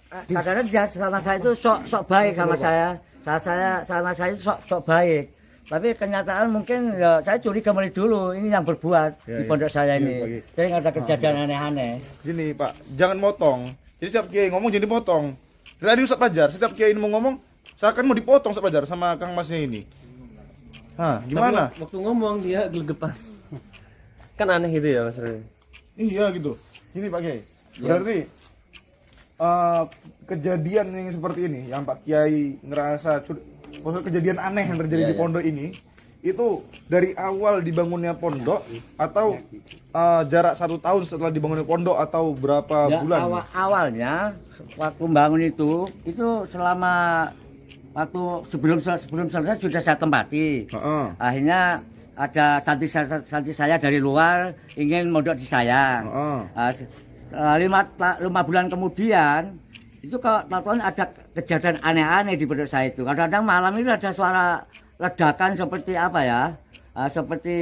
kadang-kadang dia sama saya itu sok baik sama saya. Saya sama saya itu sok baik. Tapi kenyataan mungkin ya saya curiga mulai dulu ini yang berbuat di pondok saya ini. Sering ada kejadian aneh-aneh. Sini Pak, jangan motong. Jadi setiap Kiai ngomong jadi dipotong. Tadi Ustaz Fajar, setiap Kiai ini mau ngomong, seakan mau dipotong Ustaz Fajar sama Kang Masnya ini. Hah, gimana? Tapi waktu ngomong dia gelegepan. Kan aneh gitu ya Mas Roy? Iya gitu. Gini Pak Kiai. Berarti kejadian yang seperti ini yang Pak Kiai ngerasa kejadian aneh yang terjadi di pondok ini itu dari awal dibangunnya pondok atau jarak 1 tahun setelah dibangunnya pondok atau berapa bulan? Awalnya waktu bangun itu selama waktu sebelum selesai sudah saya tempati. Akhirnya ada santri saya dari luar ingin mondok di saya. 5 bulan kemudian itu kalau ada kejadian aneh-aneh di pondok saya itu. Kadang-kadang malam itu ada suara ledakan seperti apa ya? Seperti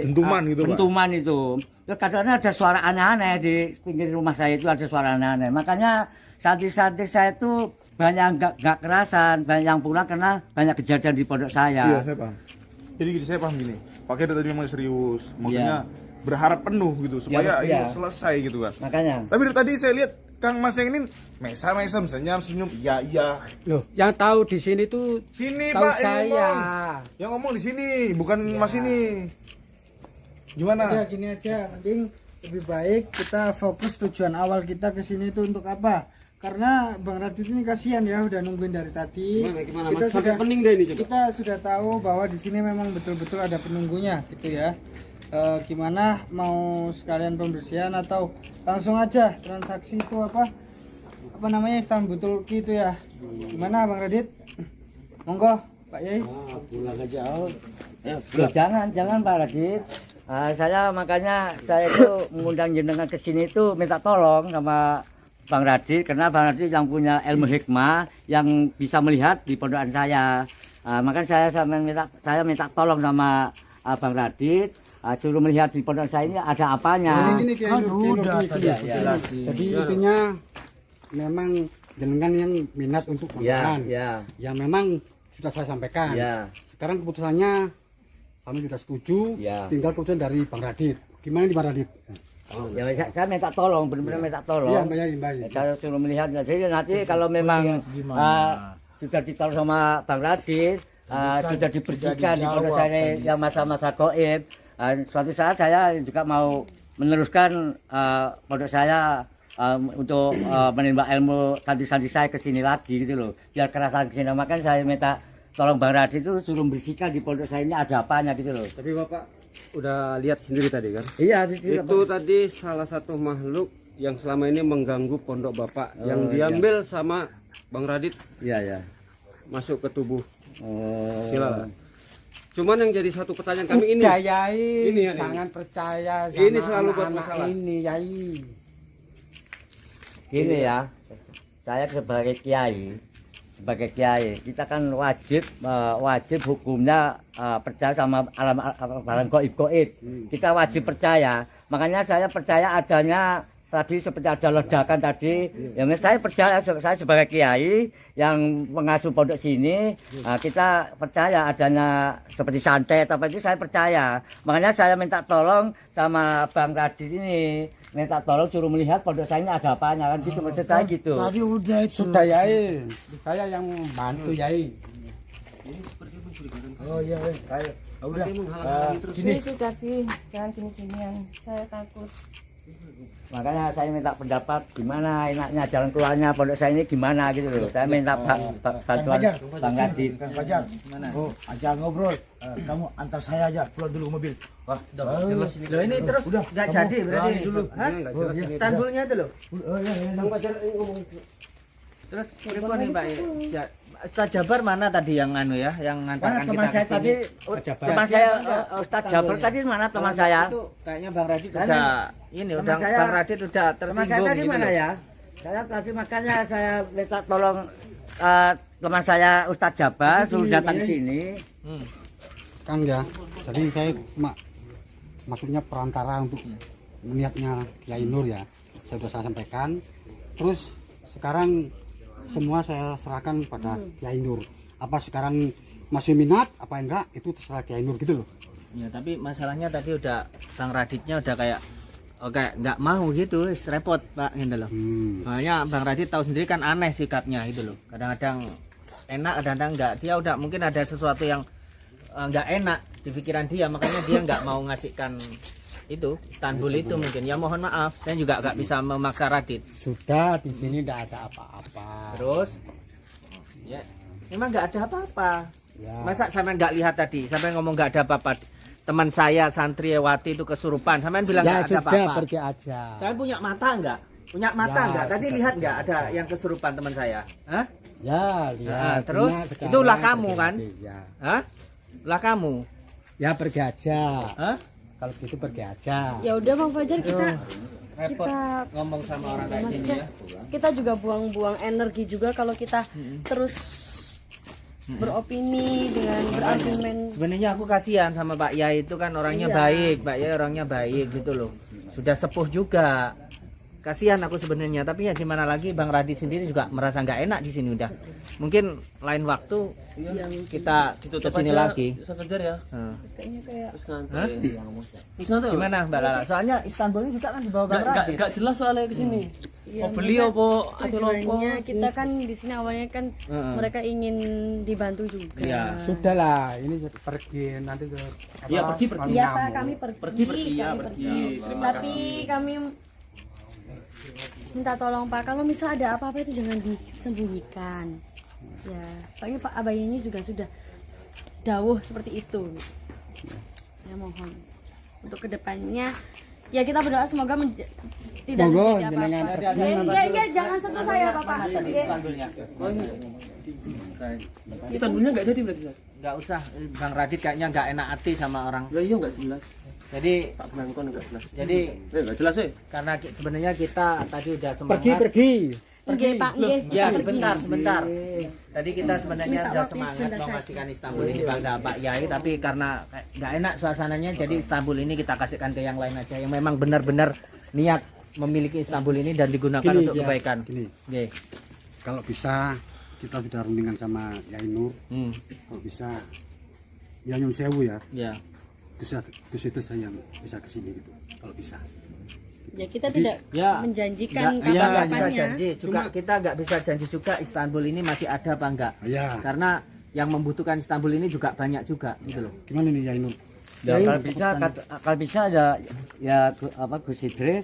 dentuman gitu, Pak. Dentuman itu. Terus kadang-kadang ada suara aneh-aneh di pinggir rumah saya itu ada suara aneh-aneh. Makanya santri-santri saya itu banyak yang nggak kerasan, banyak yang pulang karena banyak kejadian di pondok Iya, saya. saya paham. Jadi gini, saya paham gini. Pak Kiai tadi memang serius, maksudnya berharap penuh gitu supaya ini selesai gitu kan. Makanya. Tapi dari tadi saya lihat Kang Mas yang ini mesam senyum, iya. Loh, yang tahu di sini tuh Sini tahu Pak, saya. yang ngomong di sini, bukan Mas ini. Gimana? Ya gini aja, mending lebih baik kita fokus tujuan awal kita ke sini itu untuk apa? Karena Bang Radit ini kasihan ya, udah nungguin dari tadi. Gimana? Kita Sampai sudah pening deh ini coba. kita sudah tahu bahwa di sini memang betul-betul ada penunggunya, gitu ya. Gimana mau sekalian pembersihan atau langsung aja transaksi itu apa namanya Istanbul Turki itu ya? Gimana Bang Radit? Monggo Pak Yai. Pulang aja. Ya, jangan Pak Radit. Saya makanya saya itu mengundang jenengan ke sini itu minta tolong sama Bang Radit karena Bang Radit yang punya ilmu hikmah yang bisa melihat di pondokan saya. Makanya saya minta tolong sama Bang Radit suruh melihat di pondok saya ini ada apanya. Ini Jadi intinya memang jenengan yang minat untuk pondokan. Ya memang sudah saya sampaikan. Sekarang keputusannya kami sudah setuju. Tinggal keputusan dari Bang Radit. Gimana di Bang Radit? Ya saya minta tolong, benar-benar minta tolong. Iya, Mbak. Saya suruh melihat. Jadi nanti kalau memang sudah ditolong sama Bang Radit, sudah dibersihkan di pondok saya yang masa-masa gaib. Suatu saat saya juga mau meneruskan pondok saya untuk menimba ilmu santri-santri saya ke sini lagi gitu loh. Biar kerasan ke sini. Makanya saya minta tolong Bang Radit itu suruh bersihkan di pondok saya ini ada apanya gitu loh. Tapi Bapak udah lihat sendiri tadi kan? Iya, itu tadi salah satu makhluk yang selama ini mengganggu pondok Bapak yang diambil sama Bang Radit. Iya. Masuk ke tubuh. Silakan. Cuman yang jadi satu pertanyaan kami ini. Yai, jangan percaya sama ini selalu buat masalah. Ini Yai. Gini ya, saya sebagai kiai, kita kan wajib hukumnya percaya sama alam gaib. Kita wajib percaya. Makanya saya percaya adanya tadi seperti ada ledakan tadi. Yang saya percaya, saya sebagai kiai yang mengasuh pondok sini, kita percaya adanya seperti santet apa itu saya percaya. Makanya saya minta tolong sama Bang Radit ini, minta tolong suruh melihat pondok saya ini ada apanya kan gitu, maksud saya gitu. Tadi udah itu. Sudah Yai, saya yang bantu Yai. Oh iya, kayak udah. Gini sudah jangan gini-ginian, saya takut. Makanya saya minta pendapat gimana enaknya jalan keluarnya pondok saya ini gimana gitu loh. Saya minta bantuan Bang Radit. Kang Fajar, oh, aja ngobrol. Kamu antar saya aja pulang dulu mobil. Wah, Loh ini terus nggak jadi berarti dulu. Hah? Istanbulnya itu loh. Oh iya. Bang Fajar ngomong. Terus pripun nih Pak? Ustaz Jabar mana tadi yang ya, yang ngantarkan teman kita saya ke tadi, sini? teman saya Ustaz Jabar tadi mana teman saya? Itu kayaknya Bang Radit udah ini udah Bang Radit udah tersinggung teman saya tadi gitu mana loh. ya? Saya tadi makanya saya minta tolong teman saya Ustaz Jabar suruh datang ke sini. Kang ya, jadi saya maksudnya perantara untuk melihatnya Kiai Nur ya. Saya sudah saya sampaikan. Terus sekarang semua saya serahkan pada Kiai Nur. Apa sekarang masih minat apa enggak itu terserah Kiai Nur gitu loh. Ya tapi masalahnya tadi udah Bang Raditnya udah kayak nggak mau gitu, repot Pak gitu loh. Makanya Bang Radit tahu sendiri kan aneh sikapnya gitu loh. Kadang-kadang enak, kadang-kadang enggak. Dia udah mungkin ada sesuatu yang nggak enak di pikiran dia, makanya dia nggak mau ngasihkan itu Istanbul itu mungkin. Ya mohon maaf, saya juga nggak bisa memaksa Radit. Sudah di sini tidak ada apa-apa. Terus ya memang nggak ada apa-apa. Ya. Masa sampean nggak lihat tadi? Sampean ngomong nggak ada apa-apa. Teman saya santriwati itu kesurupan. Sampean bilang nggak ada apa-apa. Ya pergi aja. Saya punya mata nggak? Punya mata Ya, nggak? Tadi sudah, lihat nggak sudah. ada yang kesurupan teman saya? Hah? Ya lihat. Terus Sekarang itulah kamu pergi kan? aja, Ya. Hah? Lah kamu? Ya pergi aja. Hah? Kalau gitu pergi aja. Ya udah Bang Fajar, Repot kita ngomong sama orang kayak gini maksudnya ya. kita juga buang-buang energi juga kalau kita terus beropini dengan berargumen. Sebenarnya aku kasihan sama Pak Yai itu kan orangnya Iya. baik, Pak Yai orangnya baik gitu loh. Sudah sepuh juga. kasihan aku sebenarnya, tapi ya gimana lagi, Bang Radit sendiri juga merasa nggak enak di sini udah. Mungkin lain waktu kita tutup sini lagi. Saya kejar ya. Kayaknya kayak Terus ngantuk. Hah? Terus ngantuk. Gimana Mbak Lala? Soalnya Istanbul ini juga kan di bawah Bang Radit. Gak jelas soalnya ke sini. ya, Mau beli apa atau tujuannya kita kan di sini awalnya kan mereka ingin dibantu juga. Iya. Sudahlah, ini pergi nanti ke Iya, pergi. Iya Pak, kami pergi. Pergi, ya, kami pergi. Terima Tapi kami minta tolong Pak, kalau misal ada apa-apa itu jangan disembunyikan. Ya, soalnya Pak Abah ini juga sudah dawuh seperti itu. Ya mohon untuk kedepannya ya kita berdoa semoga tidak terjadi apa-apa. Ya, jangan sentuh saya Bapak. Istanbulnya nggak jadi berarti Ustaz? Nggak usah, Bang Radit kayaknya nggak enak hati sama orang. Lah iya nggak jelas. Jadi Pak Blangkon nggak jelas. Jadi nggak jelas karena sebenarnya kita tadi udah semangat. pergi. Nggih Pak, nggih. Ya kita pergi. sebentar. Tadi kita sebenarnya Minta udah waktu semangat sebentar promosikan Istanbul ini pada Pak Yai, tapi karena nggak enak suasananya, jadi Istanbul ini kita kasihkan ke yang lain aja yang memang benar-benar niat memiliki Istanbul ini dan digunakan Gini, untuk ya, kebaikan. gini. Oke. Kalau bisa kita sudah rundingan sama Yai Nur. Kalau bisa ya nyun sewu ya. Ya. Gus itu saya yang bisa ke sini gitu. Kalau bisa. Ya kita tidak menjanjikan nggak bisa kapan-kapannya. janji juga, kita nggak bisa janji juga Istanbul ini masih ada apa enggak. Ya. Karena yang membutuhkan Istanbul ini juga banyak juga gitu loh. Gimana nih Yai Nur? Ya, kalau bisa ya Gus Idris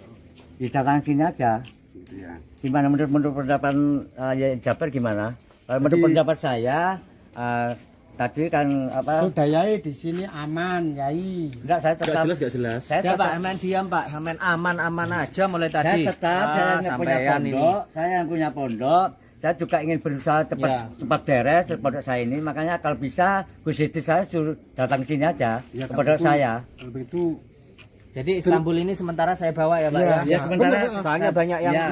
didatang sini aja. Ya. Gimana menurut pendapat ya Jabar gimana? Kalau menurut pendapat saya tadi kan Sudah Yai di sini aman Yai. enggak, saya tetap nggak jelas. saya Ya tetap Pak, aman diam Pak, aman aman aja mulai saya tadi. tetap saya yang punya sampean ini. pondok, saya yang punya pondok. Saya juga ingin berusaha cepat beres pondok saya ini. Makanya kalau bisa Gus Idris saya suruh datang sini aja Ya, ke pondok saya. Kalau begitu Jadi Istanbul ini sementara saya bawa ya Pak ya. Ya, sementara Soalnya banyak yang Ya.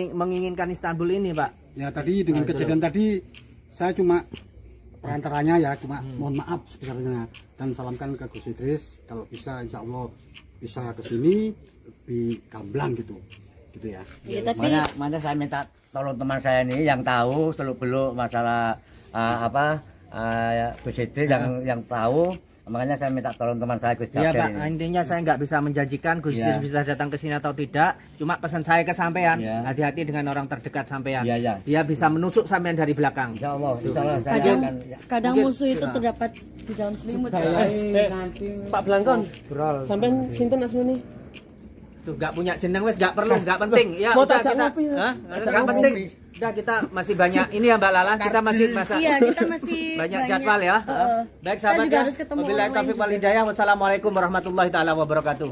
menginginkan Istanbul ini Pak. ya tadi dengan kejadian tadi saya cuma perantaranya ya, cuma mohon maaf sebesarnya dan salamkan ke Gus Idris kalau bisa insya Allah bisa ke sini lebih gamblang gitu ya. Ya, tapi Mana saya minta tolong teman saya ini yang tahu seluk-beluk masalah Gus Idris yang tahu. Makanya saya minta tolong teman saya Gus Iya Jaber Pak, ini. intinya saya nggak bisa menjanjikan Gus Ya. Idris bisa datang ke sini atau tidak. Cuma pesan saya ke sampean, Ya. hati-hati dengan orang terdekat sampean. Ya, ya. Dia bisa menusuk sampean dari belakang. Insya Allah saya kadang akan kadang Mungkin- musuh itu terdapat di dalam selimut. Pak Blangkon, sampean sinten asmane? Tuh nggak punya jeneng wes nggak perlu, nggak penting. Ya Mau udah tak kita, ngopi, ya? Hah? Nggak penting. Udah kita masih banyak ini ya Mbak Lala, kita masih Iya, kita masih banyak jadwal ya. Heeh. Baik Kita sahabat juga ya. harus ketemu Wabillahi orang lain taufiq wal juga. hidayah. Wassalamualaikum warahmatullahi taala wabarakatuh.